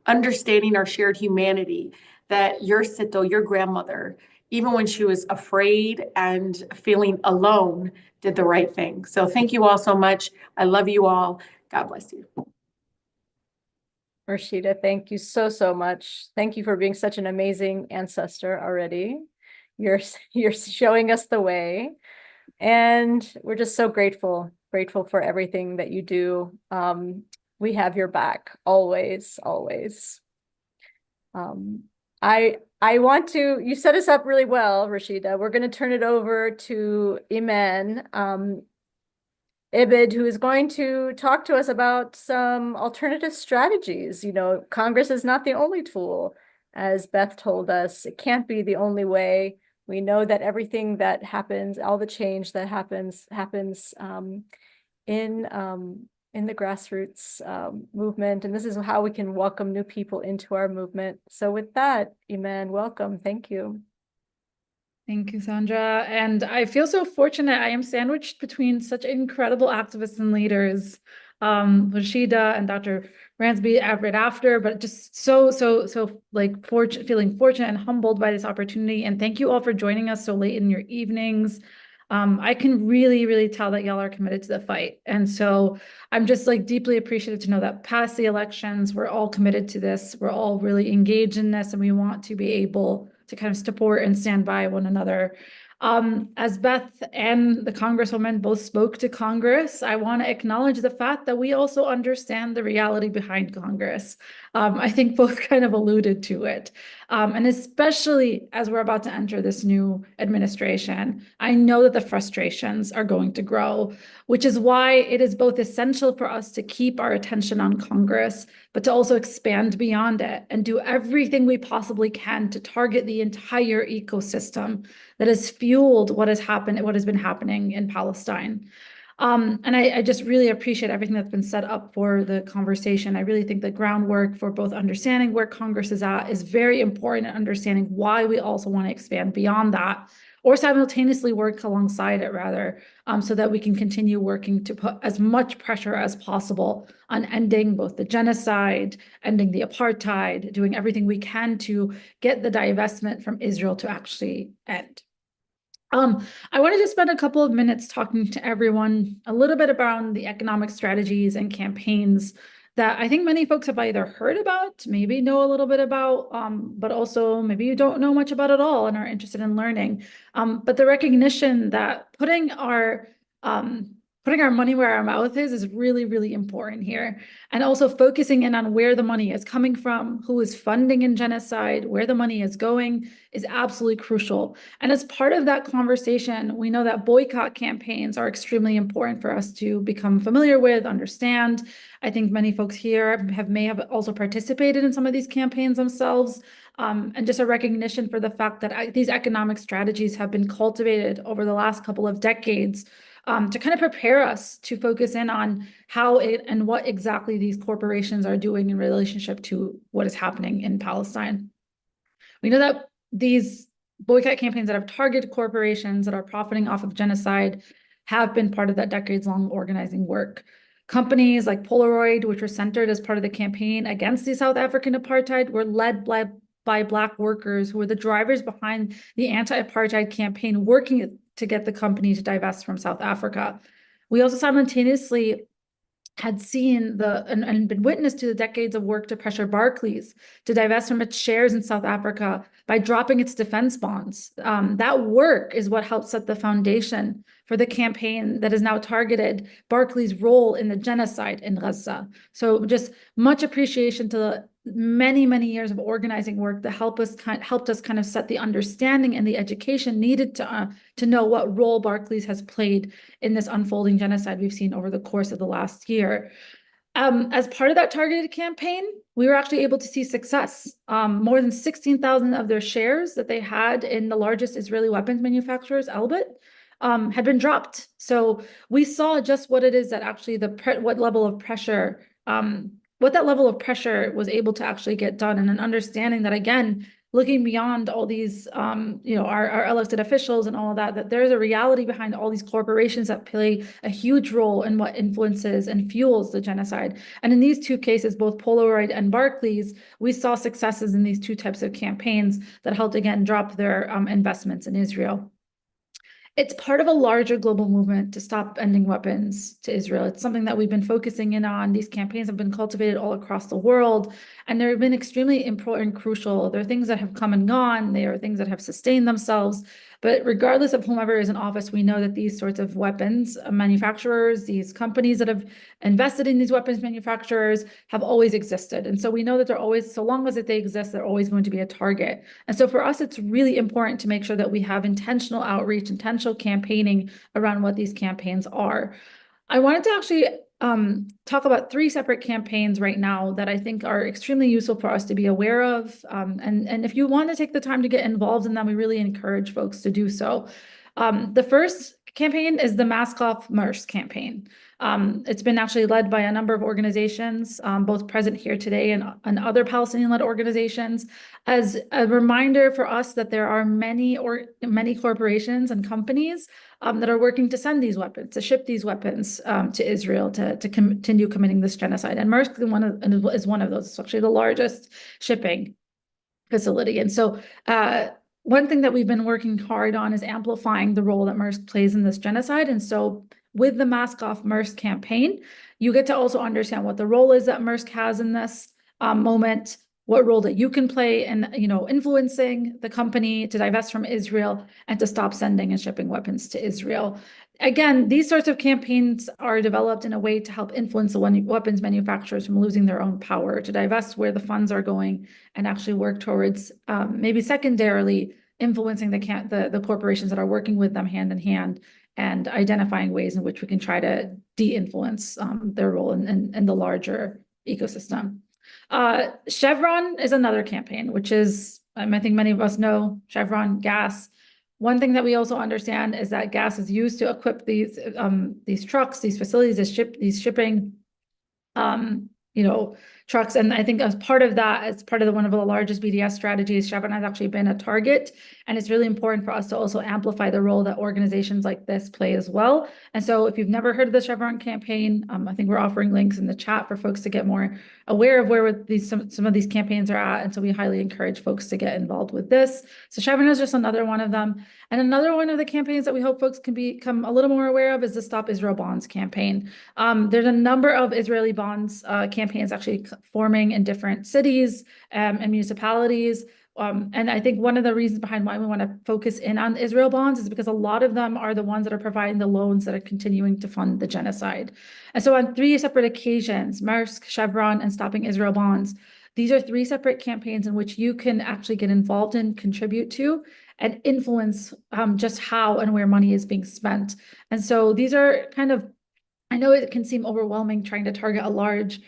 understanding our shared humanity, that your Sitto, your grandmother, even when she was afraid and feeling alone, did the right thing. So thank you all so much. I love you all. God bless you. Rashida, thank you so much. Thank you for being such an amazing ancestor already. You're showing us the way. And we're just so grateful for everything that you do. We have your back always. I want to, you set us up really well, Rashida. We're going to turn it over to Iman Ibid, who is going to talk to us about some alternative strategies. Congress is not the only tool. As Beth told us, it can't be the only way. We know that everything that happens, all the change that happens in the grassroots movement, and this is how we can welcome new people into our movement. So with that, Iman, welcome. Thank you. Thank you, Sandra. And I feel so fortunate. I am sandwiched between such incredible activists and leaders, Rashida and Dr. Ransby right after, but just so like feeling fortunate and humbled by this opportunity. And thank you all for joining us so late in your evenings. I can really tell that y'all are committed to the fight. And so I'm just like deeply appreciative to know that past the elections, we're all committed to this. We're all really engaged in this, and we want to be able to kind of support and stand by one another. As Beth and the Congresswoman both spoke to Congress, I want to acknowledge the fact that we also understand the reality behind Congress. I think both kind of alluded to it. And especially as we're about to enter this new administration, I know that the frustrations are going to grow, which is why it is both essential for us to keep our attention on Congress, but to also expand beyond it and do everything we possibly can to target the entire ecosystem that has fueled what has been happening in Palestine. And I just really appreciate everything that's been set up for the conversation. I really think the groundwork for both understanding where Congress is at is very important, and understanding why we also want to expand beyond that, or simultaneously work alongside it rather, so that we can continue working to put as much pressure as possible on ending both the genocide, ending the apartheid, doing everything we can to get the divestment from Israel to actually end. I wanted to spend a couple of minutes talking to everyone a little bit about the economic strategies and campaigns that I think many folks have either heard about, maybe know a little bit about, but also maybe you don't know much about at all and are interested in learning. But the recognition that putting our money where our mouth is really important here. And also focusing in on where the money is coming from, who is funding in genocide, where the money is going is absolutely crucial. And as part of that conversation, we know that boycott campaigns are extremely important for us to become familiar with, understand. I think many folks here may have also participated in some of these campaigns themselves. And just a recognition for the fact that these economic strategies have been cultivated over the last couple of decades to kind of prepare us to focus in on how and what exactly these corporations are doing in relationship to what is happening in Palestine. We know that these boycott campaigns that have targeted corporations that are profiting off of genocide have been part of that decades-long organizing work. Companies like Polaroid, which were centered as part of the campaign against the South African apartheid, were led by Black workers who were the drivers behind the anti-apartheid campaign, working to get the company to divest from South Africa. We also simultaneously had seen and been witness to the decades of work to pressure Barclays to divest from its shares in South Africa by dropping its defense bonds. That work is what helped set the foundation for the campaign that has now targeted Barclays' role in the genocide in Gaza. So just much appreciation to the many years of organizing work that helped us kind of set the understanding and the education needed to know what role Barclays has played in this unfolding genocide we've seen over the course of the last year. As part of that targeted campaign, we were actually able to see success. More than 16,000 of their shares that they had in the largest Israeli weapons manufacturers, Elbit, had been dropped. So we saw just what it is that actually what level of pressure what that level of pressure was able to actually get done, and an understanding that, again, looking beyond all these, our elected officials and all of that, that there's a reality behind all these corporations that play a huge role in what influences and fuels the genocide. And in these two cases, both Polaroid and Barclays, we saw successes in these two types of campaigns that helped, again, drop their investments in Israel. It's part of a larger global movement to stop ending weapons to Israel. It's something that we've been focusing in on. These campaigns have been cultivated all across the world, and they've been extremely important and crucial. There are things that have come and gone. There are things that have sustained themselves. But regardless of whomever is in office, we know that these sorts of weapons manufacturers, these companies that have invested in these weapons manufacturers have always existed. And so we know that they're always, so long as they exist, they're always going to be a target. And so for us, it's really important to make sure that we have intentional outreach, intentional campaigning around what these campaigns are. I wanted to actually talk about 3 separate campaigns right now that I think are extremely useful for us to be aware of. And if you want to take the time to get involved in them, we really encourage folks to do so. The first campaign is the Mask Off MERS campaign. It's been actually led by a number of organizations, both present here today and other Palestinian-led organizations, as a reminder for us that there are many corporations and companies that are working to send these weapons, to ship these weapons to Israel to continue committing this genocide. And Maersk is one of those. It's actually the largest shipping facility. And so one thing that we've been working hard on is amplifying the role that Maersk plays in this genocide. And so with the Mask Off Maersk campaign, you get to also understand what the role is that Maersk has in this moment, what role that you can play in, influencing the company to divest from Israel and to stop sending and shipping weapons to Israel. Again, these sorts of campaigns are developed in a way to help influence the weapons manufacturers from losing their own power, to divest where the funds are going, and actually work towards maybe secondarily influencing the corporations that are working with them hand in hand, and identifying ways in which we can try to de-influence their role in the larger ecosystem. Chevron is another campaign, which is, I think many of us know, Chevron gas. One thing that we also understand is that gas is used to equip these trucks, these facilities, these shipping, trucks. And I think as part of that, as part of one of the largest BDS strategies, Chevron has actually been a target. And it's really important for us to also amplify the role that organizations like this play as well. And so if you've never heard of the Chevron campaign, I think we're offering links in the chat for folks to get more aware of where some of these campaigns are at. And so we highly encourage folks to get involved with this. So Chevron is just another one of them. And another one of the campaigns that we hope folks can become a little more aware of is the Stop Israel Bonds campaign. There's a number of Israeli bonds campaigns actually forming in different cities and municipalities. And I think one of the reasons behind why we want to focus in on Israel bonds is because a lot of them are the ones that are providing the loans that are continuing to fund the genocide. And so on 3 separate occasions, Maersk, Chevron, and Stopping Israel Bonds, these are 3 separate campaigns in which you can actually get involved in, contribute to, and influence just how and where money is being spent. And so these are kind of, I know it can seem overwhelming trying to target a large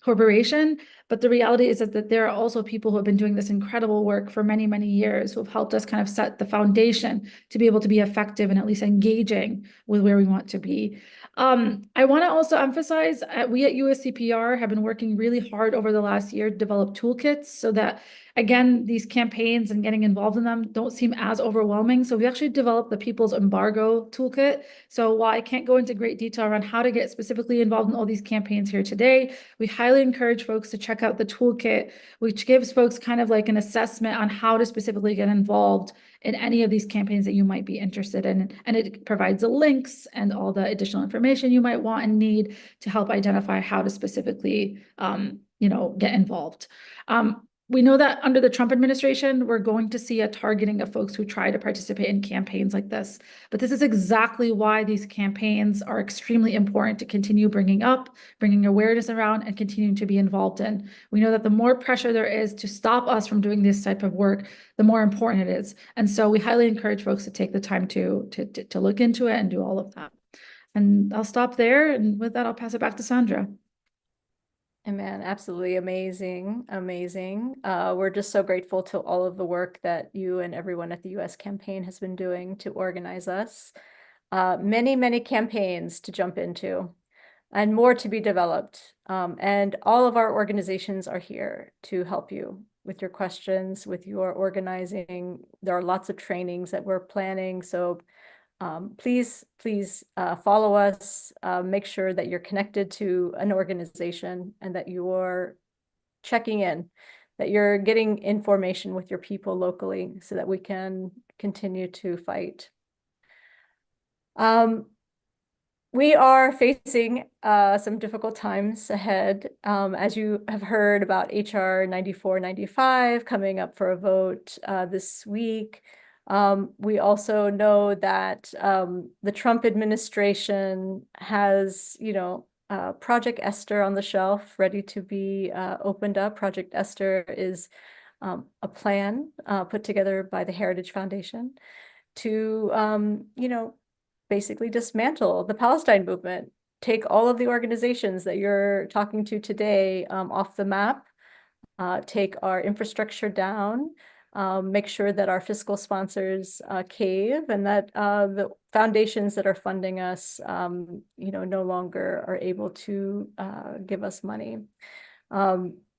corporation, but the reality is that there are also people who have been doing this incredible work for many, many years, who have helped us kind of set the foundation to be able to be effective and at least engaging with where we want to be. I want to also emphasize, we at USCPR have been working really hard over the last year to develop toolkits so that, again, these campaigns and getting involved in them don't seem as overwhelming. So we actually developed the People's Embargo Toolkit. So while I can't go into great detail around how to get specifically involved in all these campaigns here today, we highly encourage folks to check out the toolkit, which gives folks kind of like an assessment on how to specifically get involved in any of these campaigns that you might be interested in. And it provides the links and all the additional information you might want and need to help identify how to specifically, get involved. We know that under the Trump administration, we're going to see a targeting of folks who try to participate in campaigns like this. But this is exactly why these campaigns are extremely important to continue bringing awareness around, and continuing to be involved in. We know that the more pressure there is to stop us from doing this type of work, the more important it is. And so we highly encourage folks to take the time to look into it and do all of that. And I'll stop there. And with that, I'll pass it back to Sandra. And man, absolutely amazing, amazing. We're just so grateful to all of the work that you and everyone at the US campaign has been doing to organize us. Many, many campaigns to jump into and more to be developed. And all of our organizations are here to help you with your questions, with your organizing. There are lots of trainings that we're planning. So please follow us, make sure that you're connected to an organization and that you're checking in, that you're getting information with your people locally so that we can continue to fight. We are facing some difficult times ahead. As you have heard about HR 9495 coming up for a vote this week. We also know that the Trump administration has, Project Esther on the shelf, ready to be opened up. Project Esther is a plan put together by the Heritage Foundation to, basically dismantle the Palestine movement take all of the organizations that you're talking to today off the map, take our infrastructure down, make sure that our fiscal sponsors cave, and that the foundations that are funding us, no longer are able to give us money.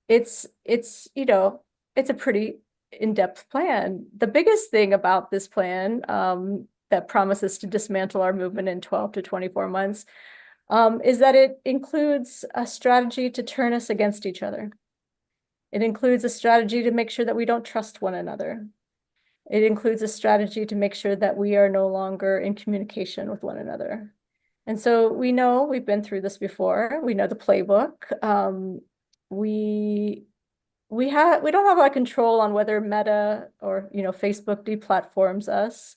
It's a pretty in-depth plan. The biggest thing about this plan that promises to dismantle our movement in 12 to 24 months is that it includes a strategy to turn us against each other. It includes a strategy to make sure that we don't trust one another. It includes a strategy to make sure that we are no longer in communication with one another. And so we know we've been through this before. We know the playbook. We don't have a lot of control on whether Meta or Facebook deplatforms us,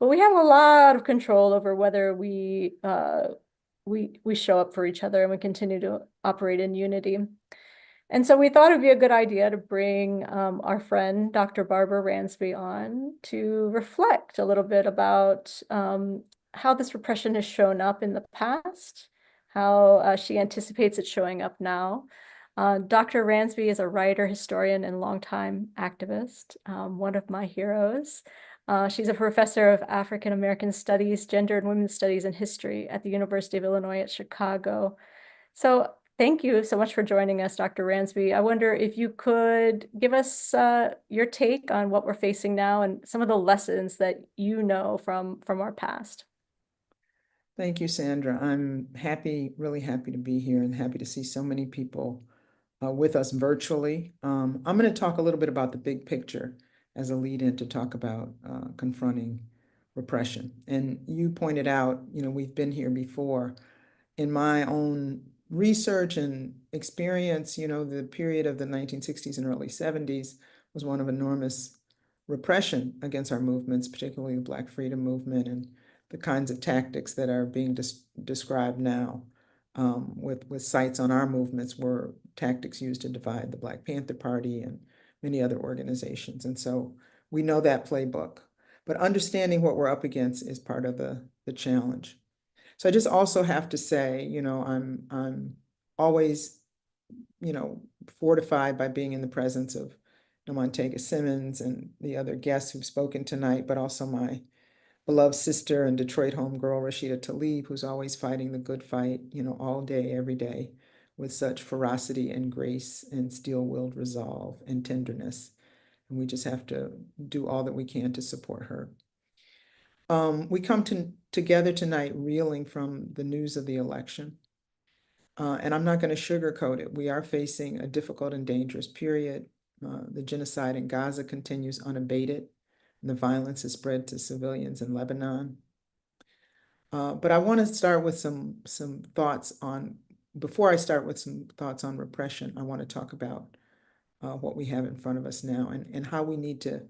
but we have a lot of control over whether we show up for each other and we continue to operate in unity. And so we thought it'd be a good idea to bring our friend, Dr. Barbara Ransby, on to reflect a little bit about how this repression has shown up in the past, how she anticipates it showing up now. Dr. Ransby is a writer, historian, and longtime activist, one of my heroes. She's a professor of African American Studies, Gender and Women's Studies, and History at the University of Illinois at Chicago. So thank you so much for joining us, Dr. Ransby. I wonder if you could give us your take on what we're facing now and some of the lessons that you know from our past. Thank you, Sandra. I'm really happy to be here and happy to see so many people with us virtually. I'm going to talk a little bit about the big picture as a lead-in to talk about confronting repression. And you pointed out, we've been here before. In my own research and experience, the period of the 1960s and early 70s was one of enormous repression against our movements, particularly the Black Freedom Movement, and the kinds of tactics that are being described now with sights on our movements were tactics used to divide the Black Panther Party and many other organizations. And so we know that playbook, but understanding what we're up against is part of the challenge. So I just also have to say, I'm always, fortified by being in the presence of Montega Simmons and the other guests who've spoken tonight, but also my beloved sister and Detroit homegirl, Rashida Tlaib, who's always fighting the good fight, all day, every day, with such ferocity and grace and steel-willed resolve and tenderness. And we just have to do all that we can to support her. We come together tonight reeling from the news of the election. And I'm not going to sugarcoat it. We are facing a difficult and dangerous period. The genocide in Gaza continues unabated, and the violence has spread to civilians in Lebanon. But I want to start with some thoughts on, before I start with some thoughts on repression, I want to talk about what we have in front of us now and how we need to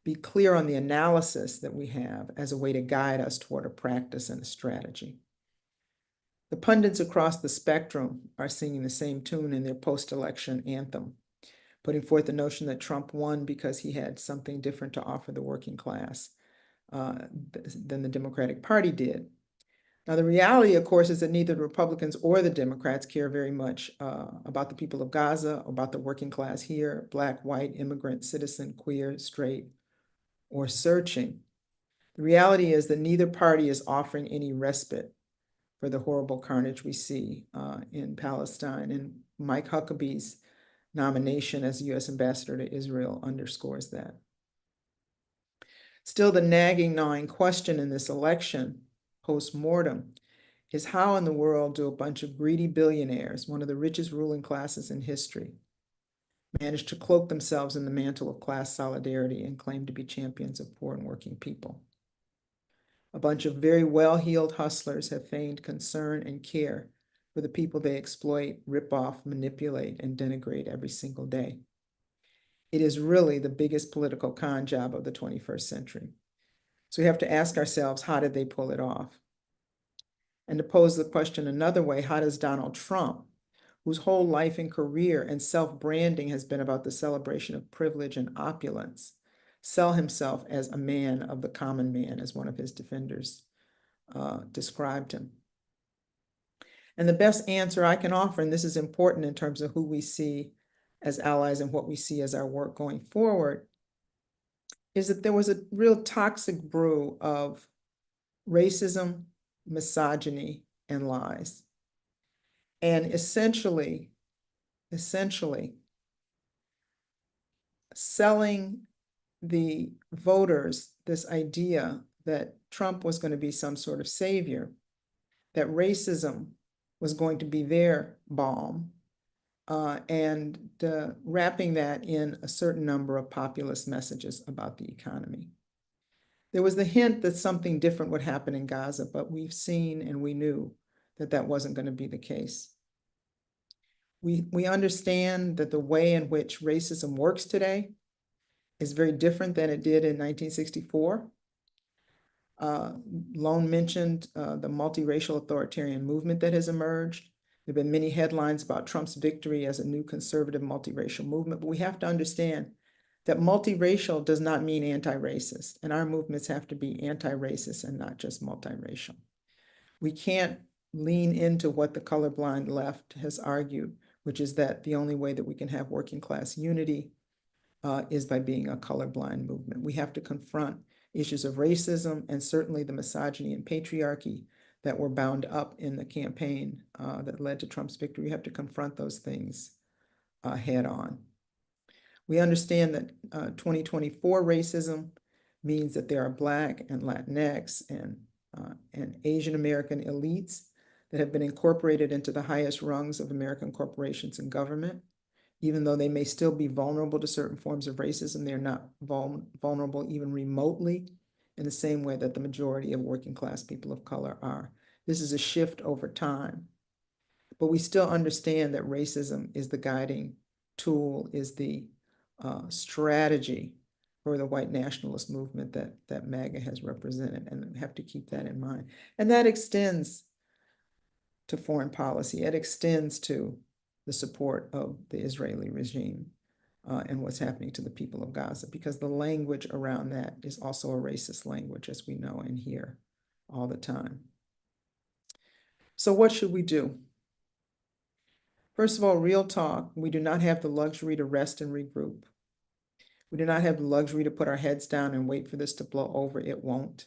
be clear on the analysis that we have as a way to guide us toward a practice and a strategy. The pundits across the spectrum are singing the same tune in their post-election anthem, putting forth the notion that Trump won because he had something different to offer the working class than the Democratic Party did. Now, the reality, of course, is that neither the Republicans or the Democrats care very much about the people of Gaza, about the working class here, Black, white, immigrant, citizen, queer, straight, or searching. The reality is that neither party is offering any respite for the horrible carnage we see in Palestine. And Mike Huckabee's nomination as U.S. ambassador to Israel underscores that. Still, the nagging, gnawing question in this election, post-mortem, is how in the world do a bunch of greedy billionaires, one of the richest ruling classes in history, manage to cloak themselves in the mantle of class solidarity and claim to be champions of poor and working people? A bunch of very well-heeled hustlers have feigned concern and care for the people they exploit, rip off, manipulate, and denigrate every single day. It is really the biggest political con job of the 21st century. So we have to ask ourselves, how did they pull it off? And to pose the question another way, how does Donald Trump, whose whole life and career and self-branding has been about the celebration of privilege and opulence, sell himself as a man of the common man, as one of his defenders described him? And the best answer I can offer, and this is important in terms of who we see as allies and what we see as our work going forward, is that there was a real toxic brew of racism, misogyny, and lies. And essentially selling the voters this idea that Trump was going to be some sort of savior, that racism was going to be their balm, and wrapping that in a certain number of populist messages about the economy. There was the hint that something different would happen in Gaza, but we've seen and we knew that that wasn't going to be the case. We understand that the way in which racism works today is very different than it did in 1964. Lone mentioned the multiracial authoritarian movement that has emerged. There have been many headlines about Trump's victory as a new conservative multiracial movement, but we have to understand that multiracial does not mean anti-racist, and our movements have to be anti-racist and not just multiracial. We can't lean into what the colorblind left has argued, which is that the only way that we can have working class unity is by being a colorblind movement. We have to confront issues of racism and certainly the misogyny and patriarchy that were bound up in the campaign that led to Trump's victory. We have to confront those things head on. We understand that 2024 racism means that there are Black and Latinx and Asian American elites that have been incorporated into the highest rungs of American corporations and government. Even though they may still be vulnerable to certain forms of racism, they're not vulnerable even remotely in the same way that the majority of working class people of color are. This is a shift over time. But we still understand that racism is the guiding tool, is the strategy for the white nationalist movement that MAGA has represented, and we have to keep that in mind. And that extends to foreign policy. It extends to the support of the Israeli regime and what's happening to the people of Gaza, because the language around that is also a racist language, as we know and hear all the time. So what should we do? First of all, real talk, we do not have the luxury to rest and regroup. We do not have the luxury to put our heads down and wait for this to blow over. It won't.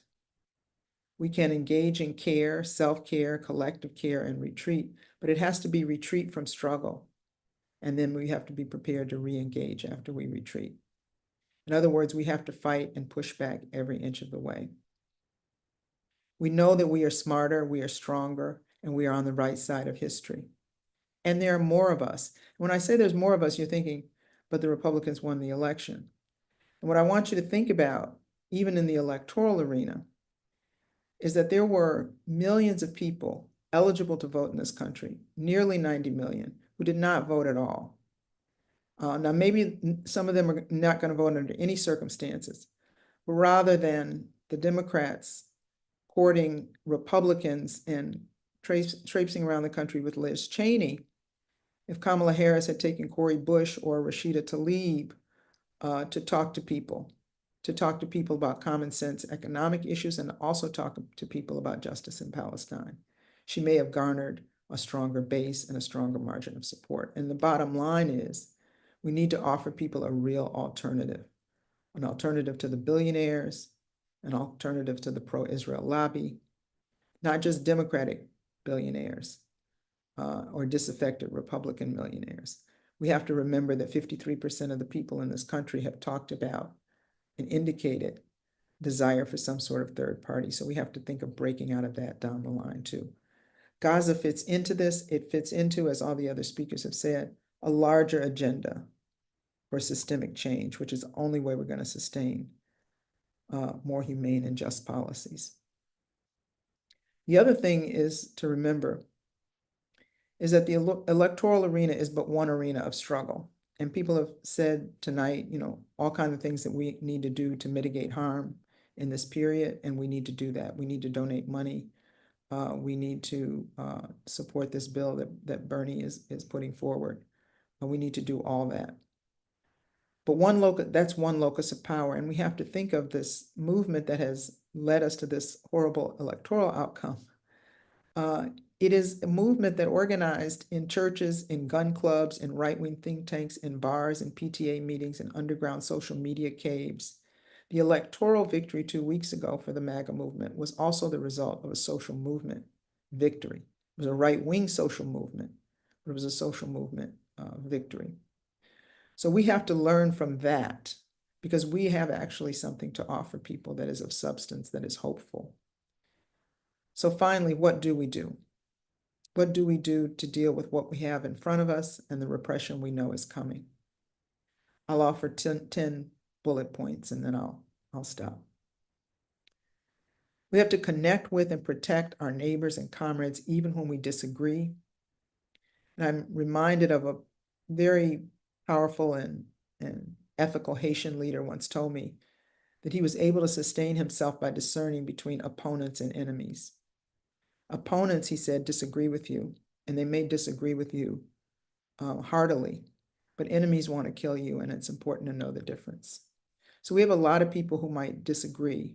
We can engage in care, self-care, collective care, and retreat, but it has to be retreat from struggle. And then we have to be prepared to re-engage after we retreat. In other words, we have to fight and push back every inch of the way. We know that we are smarter, we are stronger, and we are on the right side of history. And there are more of us. When I say there's more of us, you're thinking, but the Republicans won the election. And what I want you to think about, even in the electoral arena, is that there were millions of people eligible to vote in this country, nearly 90 million, who did not vote at all. Now, maybe some of them are not going to vote under any circumstances, but rather than the Democrats courting Republicans and traipsing around the country with Liz Cheney, if Kamala Harris had taken Cori Bush or Rashida Tlaib to talk to people about common sense economic issues and also talk to people about justice in Palestine, she may have garnered a stronger base and a stronger margin of support. And the bottom line is we need to offer people a real alternative, an alternative to the billionaires, an alternative to the pro-Israel lobby, not just Democratic billionaires or disaffected Republican millionaires. We have to remember that 53% of the people in this country have talked about and indicated desire for some sort of third party. So we have to think of breaking out of that down the line too. Gaza fits into this. It fits into, as all the other speakers have said, a larger agenda for systemic change, which is the only way we're going to sustain more humane and just policies. The other thing is to remember is that the electoral arena is but one arena of struggle. And people have said tonight, all kinds of things that we need to do to mitigate harm in this period, and we need to do that. We need to donate money. We need to support this bill that Bernie is putting forward. We need to do all that. But that's one locus of power, and we have to think of this movement that has led us to this horrible electoral outcome It is a movement that organized in churches, in gun clubs, in right-wing think tanks, in bars, in PTA meetings, in underground social media caves. The electoral victory 2 weeks ago for the MAGA movement was also the result of a social movement victory. It was a right-wing social movement, but it was a social movement victory. So we have to learn from that, because we have actually something to offer people that is of substance, that is hopeful. So finally, what do we do? What do we do to deal with what we have in front of us and the repression we know is coming? I'll offer 10 bullet points and then I'll stop. We have to connect with and protect our neighbors and comrades even when we disagree. And I'm reminded of a very powerful and ethical Haitian leader once told me that he was able to sustain himself by discerning between opponents and enemies. Opponents, he said, disagree with you, and they may disagree with you heartily, but enemies want to kill you, and it's important to know the difference. So we have a lot of people who might disagree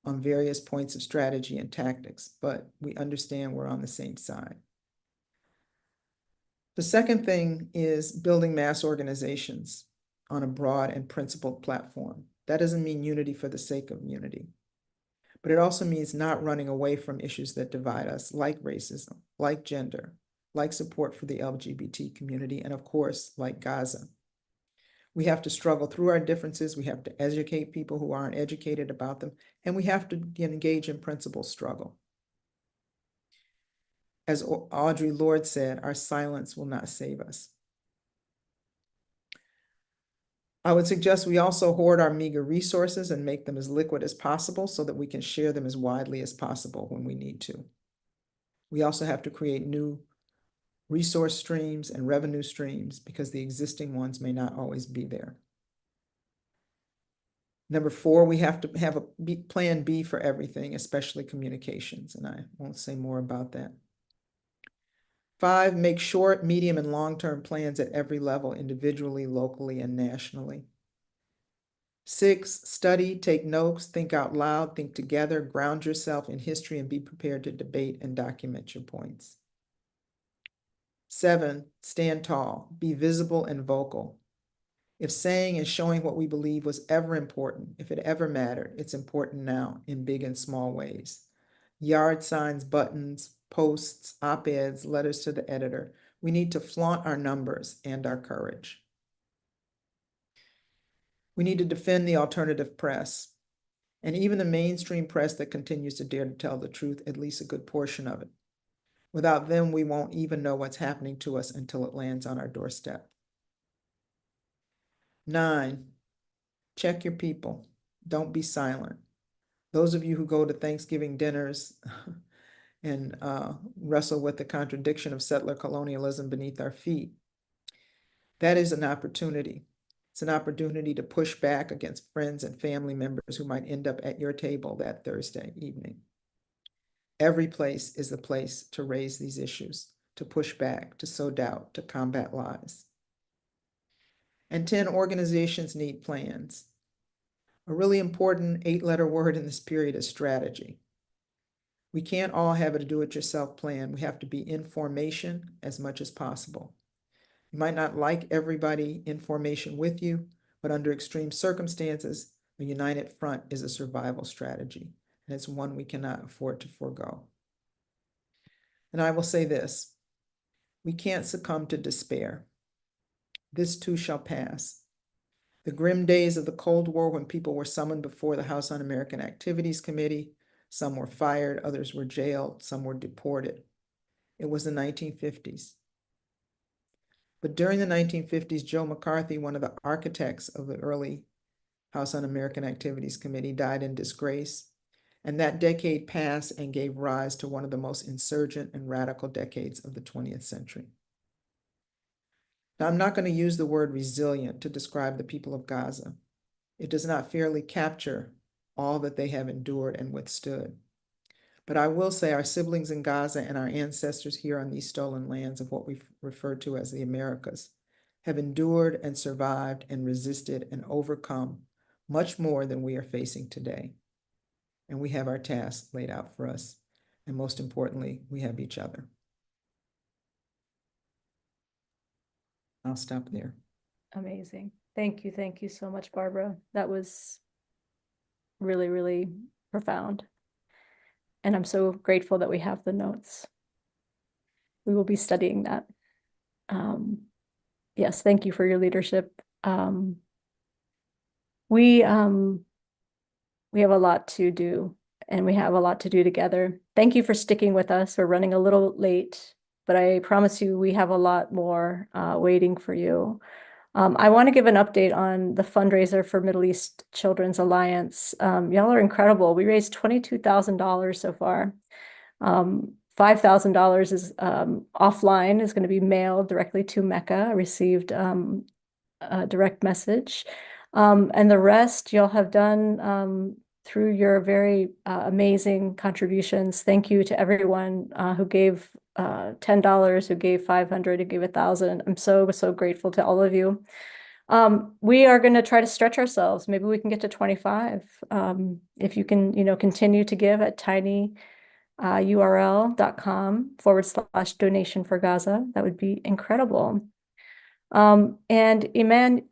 on various points of strategy and tactics, but we understand we're on the same side. The second thing is building mass organizations on a broad and principled platform. That doesn't mean unity for the sake of unity, but it also means not running away from issues that divide us, like racism, like gender, like support for the LGBT community, and of course, like Gaza. We have to struggle through our differences. We have to educate people who aren't educated about them, and we have to engage in principle struggle. As Audre Lorde said, our silence will not save us. I would suggest we also hoard our meager resources and make them as liquid as possible so that we can share them as widely as possible when we need to. We also have to create new resource streams and revenue streams because the existing ones may not always be there. Number 4, we have to have a plan B for everything, especially communications, and I won't say more about that. 5, make short, medium, and long-term plans at every level, individually, locally, and nationally. 6, study, take notes, think out loud, think together, ground yourself in history, and be prepared to debate and document your points. 7, stand tall, be visible and vocal. If saying and showing what we believe was ever important, if it ever mattered, it's important now in big and small ways. Yard signs, buttons, posts, op-eds, letters to the editor. We need to flaunt our numbers and our courage. We need to defend the alternative press, and even the mainstream press that continues to dare to tell the truth, at least a good portion of it. Without them, we won't even know what's happening to us until it lands on our doorstep. 9, check your people. Don't be silent. Those of you who go to Thanksgiving dinners and wrestle with the contradiction of settler colonialism beneath our feet, that is an opportunity. It's an opportunity to push back against friends and family members who might end up at your table that Thursday evening. Every place is the place to raise these issues, to push back, to sow doubt, to combat lies. And 10, organizations need plans. A really important 8-letter word in this period is strategy. We can't all have a do-it-yourself plan. We have to be in formation as much as possible. You might not like everybody in formation with you, but under extreme circumstances, a united front is a survival strategy, and it's one we cannot afford to forego. And I will say this, we can't succumb to despair. This too shall pass. The grim days of the Cold War when people were summoned before the House Un-American Activities Committee, some were fired, others were jailed, some were deported. It was the 1950s. But during the 1950s, Joe McCarthy, one of the architects of the early House Un-American Activities Committee, died in disgrace. And that decade passed and gave rise to one of the most insurgent and radical decades of the 20th century. Now, I'm not going to use the word resilient to describe the people of Gaza. It does not fairly capture all that they have endured and withstood. But I will say our siblings in Gaza and our ancestors here on these stolen lands of what we refer to as the Americas have endured and survived and resisted and overcome much more than we are facing today. And we have our task laid out for us. And most importantly, we have each other. I'll stop there. Amazing. Thank you. Thank you so much, Barbara. That was really, really profound. And I'm so grateful that we have the notes. We will be studying that. Yes, thank you for your leadership. We have a lot to do, and we have a lot to do together. Thank you for sticking with us. We're running a little late, but I promise you we have a lot more waiting for you. I want to give an update on the fundraiser for Middle East Children's Alliance. Y'all are incredible. We raised $22,000 so far. $5,000 is offline, is going to be mailed directly to Mecca. I received a direct message. And the rest y'all have done through your very amazing contributions. Thank you to everyone who gave $10, who gave $500, who gave $1,000. I'm so, so grateful to all of you. We are going to try to stretch ourselves. Maybe we can get to 25. If you can, continue to give at tinyurl.com/donation for Gaza. That would be incredible. And Iman,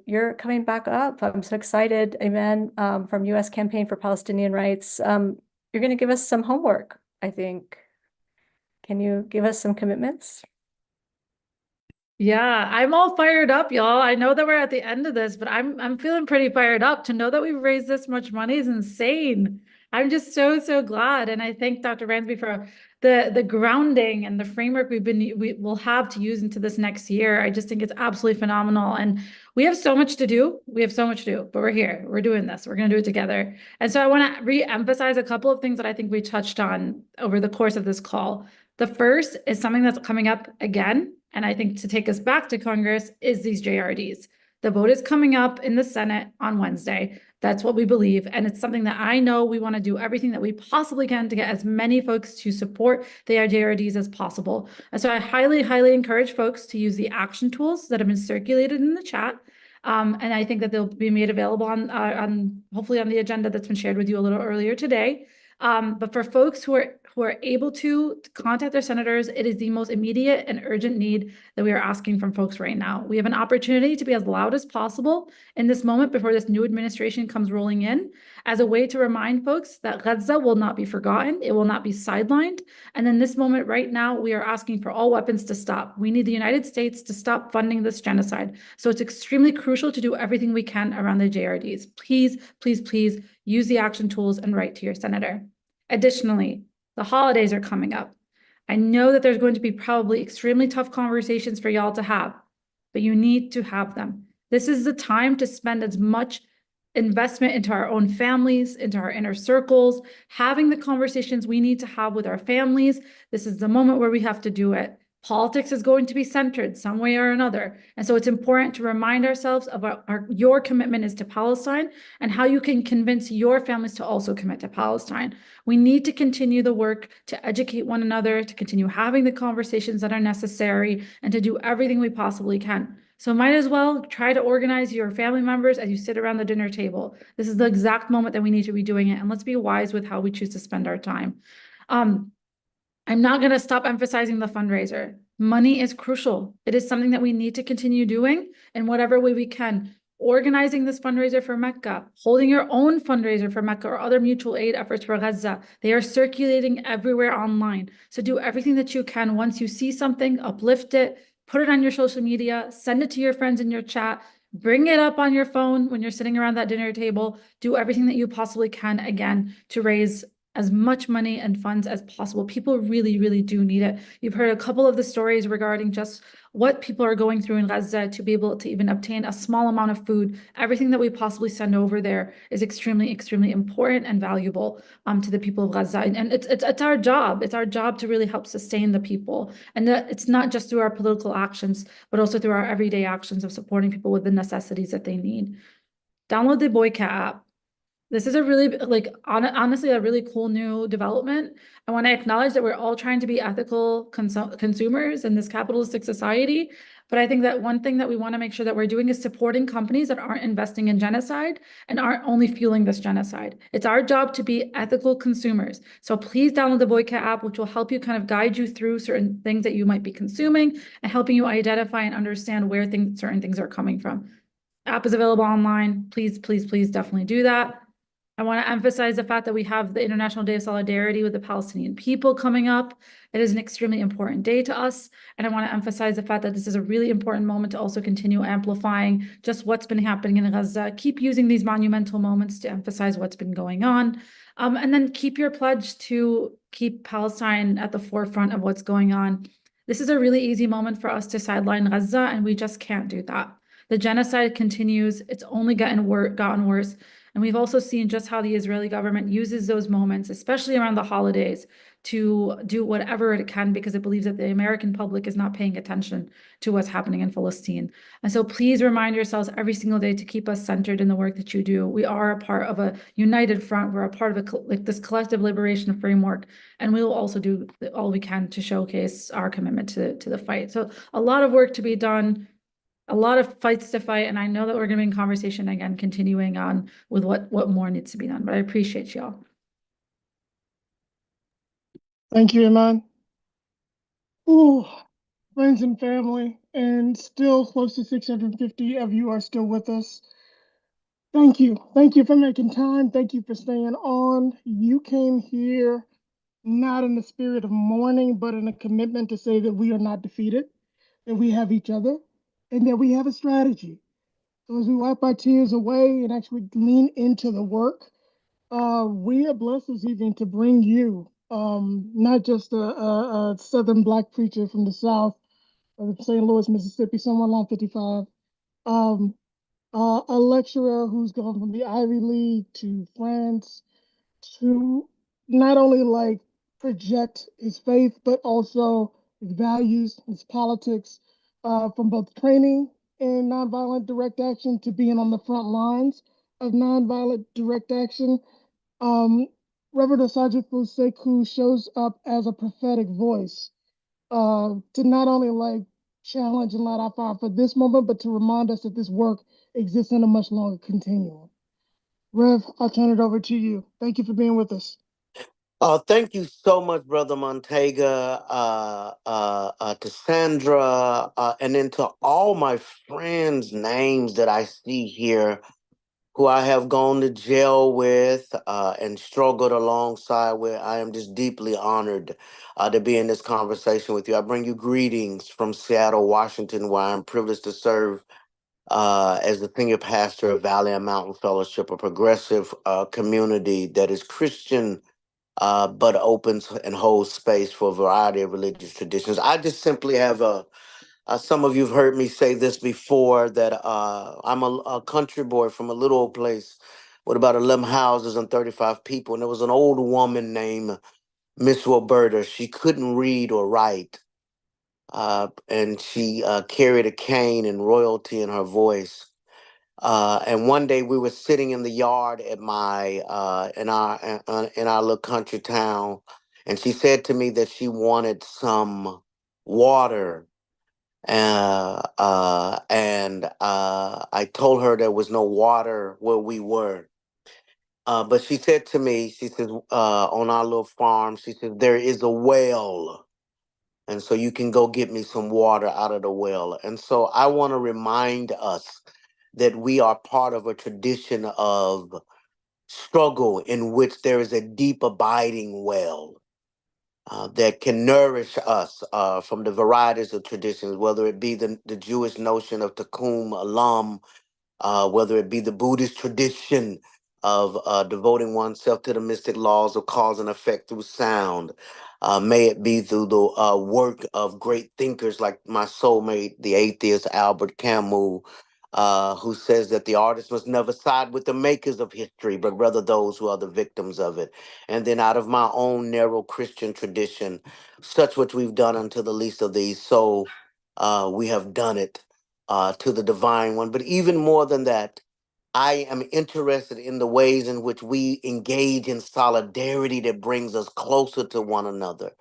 you're coming back up. I'm so excited. Iman, from U.S. Campaign for Palestinian Rights. You're going to give us some homework, I think. Can you give us some commitments? Yeah, I'm all fired up, y'all. I know that we're at the end of this, but I'm feeling pretty fired up. To know that we've raised this much money is insane. I'm just so, so glad. And I thank Dr. Ransby for the grounding and the framework we will have to use into this next year. I just think it's absolutely phenomenal. And we have so much to do. We have so much to do, but we're here. We're doing this. We're going to do it together. And so I want to re-emphasize a couple of things that I think we touched on over the course of this call. The first is something that's coming up again, and I think to take us back to Congress, is these JRDs. The vote is coming up in the Senate on Wednesday. That's what we believe. And it's something that I know we want to do everything that we possibly can to get as many folks to support the JRDs as possible. And so I highly, highly encourage folks to use the action tools that have been circulated in the chat. And I think that they'll be made available on hopefully on the agenda that's been shared with you a little earlier today. But for folks who are able to contact their senators, it is the most immediate and urgent need that we are asking from folks right now. We have an opportunity to be as loud as possible in this moment before this new administration comes rolling in, as a way to remind folks that Gaza will not be forgotten, it will not be sidelined. And in this moment right now, we are asking for all weapons to stop. We need the United States to stop funding this genocide. So it's extremely crucial to do everything we can around the JRDs. Please, please, please use the action tools and write to your senator. Additionally, the holidays are coming up. I know that there's going to be probably extremely tough conversations for y'all to have, but you need to have them. This is the time to spend as much investment into our own families, into our inner circles, having the conversations we need to have with our families. This is the moment where we have to do it. Politics is going to be centered some way or another. And so it's important to remind ourselves of your commitment is to Palestine and how you can convince your families to also commit to Palestine. We need to continue the work to educate one another, to continue having the conversations that are necessary, and to do everything we possibly can. So might as well try to organize your family members as you sit around the dinner table. This is the exact moment that we need to be doing it. And let's be wise with how we choose to spend our time. I'm not going to stop emphasizing the fundraiser. Money is crucial. It is something that we need to continue doing in whatever way we can. Organizing this fundraiser for Mecca, holding your own fundraiser for Mecca or other mutual aid efforts for Gaza. They are circulating everywhere online. So do everything that you can. Once you see something, uplift it, put it on your social media, send it to your friends in your chat, bring it up on your phone when you're sitting around that dinner table. Do everything that you possibly can, again, to raise as much money and funds as possible. People really, really do need it. You've heard a couple of the stories regarding just what people are going through in Gaza to be able to even obtain a small amount of food. Everything that we possibly send over there is extremely, extremely important and valuable to the people of Gaza. And it's our job. It's our job to really help sustain the people. And it's not just through our political actions, but also through our everyday actions of supporting people with the necessities that they need. Download the Boycott app. This is a really, like, honestly, a really cool new development. I want to acknowledge that we're all trying to be ethical consumers in this capitalistic society. But I think that one thing that we want to make sure that we're doing is supporting companies that aren't investing in genocide and aren't only fueling this genocide. It's our job to be ethical consumers. So please download the Boycott app, which will help you kind of guide you through certain things that you might be consuming and helping you identify and understand where certain things are coming from. App is available online. Please, please, please definitely do that. I want to emphasize the fact that we have the International Day of Solidarity with the Palestinian people coming up. It is an extremely important day to us. And I want to emphasize the fact that this is a really important moment to also continue amplifying just what's been happening in Gaza. Keep using these monumental moments to emphasize what's been going on. And then keep your pledge to keep Palestine at the forefront of what's going on. This is a really easy moment for us to sideline Gaza, and we just can't do that. The genocide continues. It's only gotten worse. And we've also seen just how the Israeli government uses those moments, especially around the holidays, to do whatever it can because it believes that the American public is not paying attention to what's happening in Palestine. And so please remind yourselves every single day to keep us centered in the work that you do. We are a part of a united front. We're a part of this collective liberation framework. And we will also do all we can to showcase our commitment to the fight. So a lot of work to be done. A lot of fights to fight, and I know that we're going to be in conversation again, continuing on with what more needs to be done, but I appreciate y'all. Thank you, Iman. Ooh, friends and family, and still close to 650 of you are still with us. Thank you. Thank you for making time. Thank you for staying on. You came here not in the spirit of mourning, but in a commitment to say that we are not defeated, that we have each other, and that we have a strategy. So as we wipe our tears away and actually lean into the work, we are blessed this evening to bring you not just a Southern Black preacher from the South of St. Louis, Mississippi, somewhere along 55, um, a lecturer who's gone from the Ivy League to France to not only like project his faith, but also his values, his politics, from both training in nonviolent direct action to being on the front lines of nonviolent direct action. Um, Reverend Osaji Fuseku shows up as a prophetic voice to not only like challenge and light our fire for this moment, but to remind us that this work exists in a much longer continuum. Rev, I'll turn it over to you. Thank you for being with us. Thank you so much, Brother Montega, to Sandra, and then to all my friends' names that I see here who I have gone to jail with and struggled alongside with. I am just deeply honored to be in this conversation with you. I bring you greetings from Seattle, Washington, where I'm privileged to serve as the senior pastor of Valley and Mountain Fellowship, a progressive community that is Christian, but opens and holds space for a variety of religious traditions. I just simply have some of you have heard me say this before, that I'm a country boy from a little old place with about 11 houses and 35 people. And there was an old woman named Miss Roberta. She couldn't read or write. And she carried a cane and royalty in her voice. And one day we were sitting in the yard at my in our little country town, and she said to me that she wanted some water. And I told her there was no water where we were. But she said to me, she says, on our little farm, she said, there is a well. And so you can go get me some water out of the well. And so I want to remind us that we are part of a tradition of struggle in which there is a deep abiding well that can nourish us from the varieties of traditions, whether it be the Jewish notion of Tikkun Olam, whether it be the Buddhist tradition of devoting oneself to the mystic laws of cause and effect through sound. May it be through the work of great thinkers like my soulmate, the atheist Albert Camus, who says that the artist must never side with the makers of history, but rather those who are the victims of it. And then out of my own narrow Christian tradition, such what we've done unto the least of these, so we have done it to the divine one. But even more than that, I am interested in the ways in which we engage in solidarity that brings us closer to one another.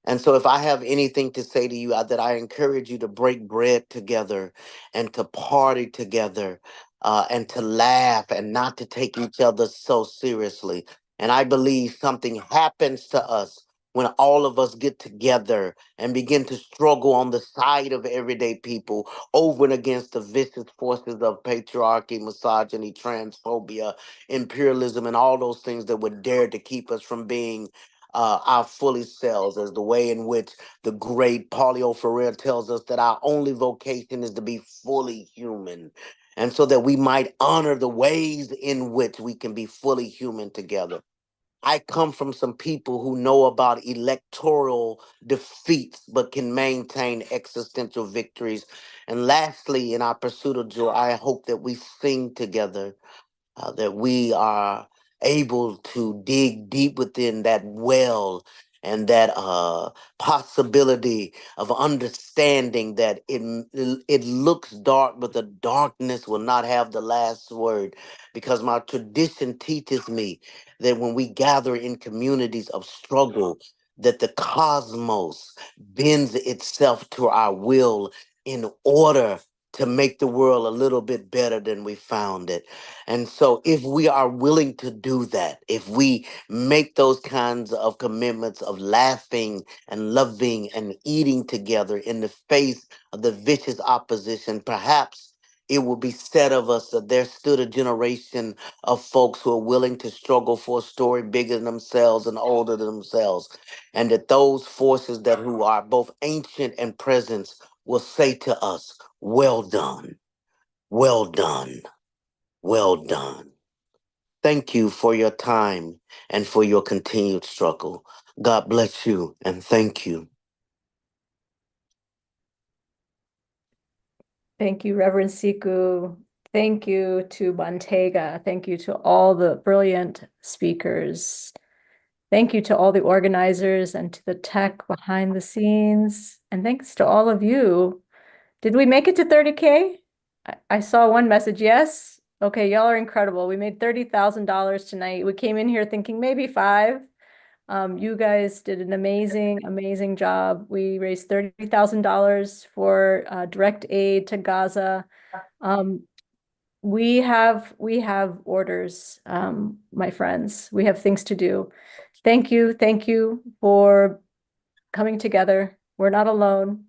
And so, if I have anything to say to you, that I encourage you to break bread together and to party together and to laugh and not to take each other so seriously. And I believe something happens to us when all of us get together and begin to struggle on the side of everyday people over and against the vicious forces of patriarchy, misogyny, transphobia, imperialism, and all those things that would dare to keep us from being our fully selves, as the way in which the great Paulo Freire tells us that our only vocation is to be fully human. And so that we might honor the ways in which we can be fully human together. I come from some people who know about electoral defeats, but can maintain existential victories. And lastly, in our pursuit of joy, I hope that we sing together, that we are able to dig deep within that well and that possibility of understanding that it looks dark, but the darkness will not have the last word, because my tradition teaches me that when we gather in communities of struggle, that the cosmos bends itself to our will in order to make the world a little bit better than we found it. And so, if we are willing to do that, if we make those kinds of commitments of laughing and loving and eating together in the face of the vicious opposition, perhaps it will be said of us that there stood a generation of folks who are willing to struggle for a story bigger than themselves and older than themselves. And that those forces that who are both ancient and present will say to us, well done, well done, well done. Thank you for your time and for your continued struggle. God bless you and thank you. Thank you, Reverend Siku. Thank you to Montega. Thank you to all the brilliant speakers. Thank you to all the organizers and to the tech behind the scenes. And thanks to all of you. Did we make it to 30K? I saw one message, yes. Okay, y'all are incredible. We made $30,000 tonight. We came in here thinking maybe 5. You guys did an amazing, amazing job. We raised $30,000 for direct aid to Gaza. We have orders, my friends. We have things to do. Thank you for coming together. We're not alone.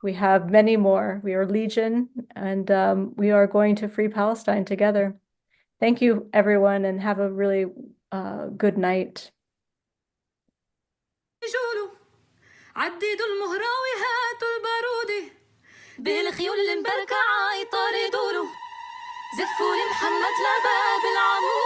We have many more. We are Legion, and we are going to free Palestine together. Thank you, everyone, and have a really good night. عددوا المهراوي هاتوا البارودة بالخيول المبركعة يطاردوا له زفوا لمحمد لباب العمود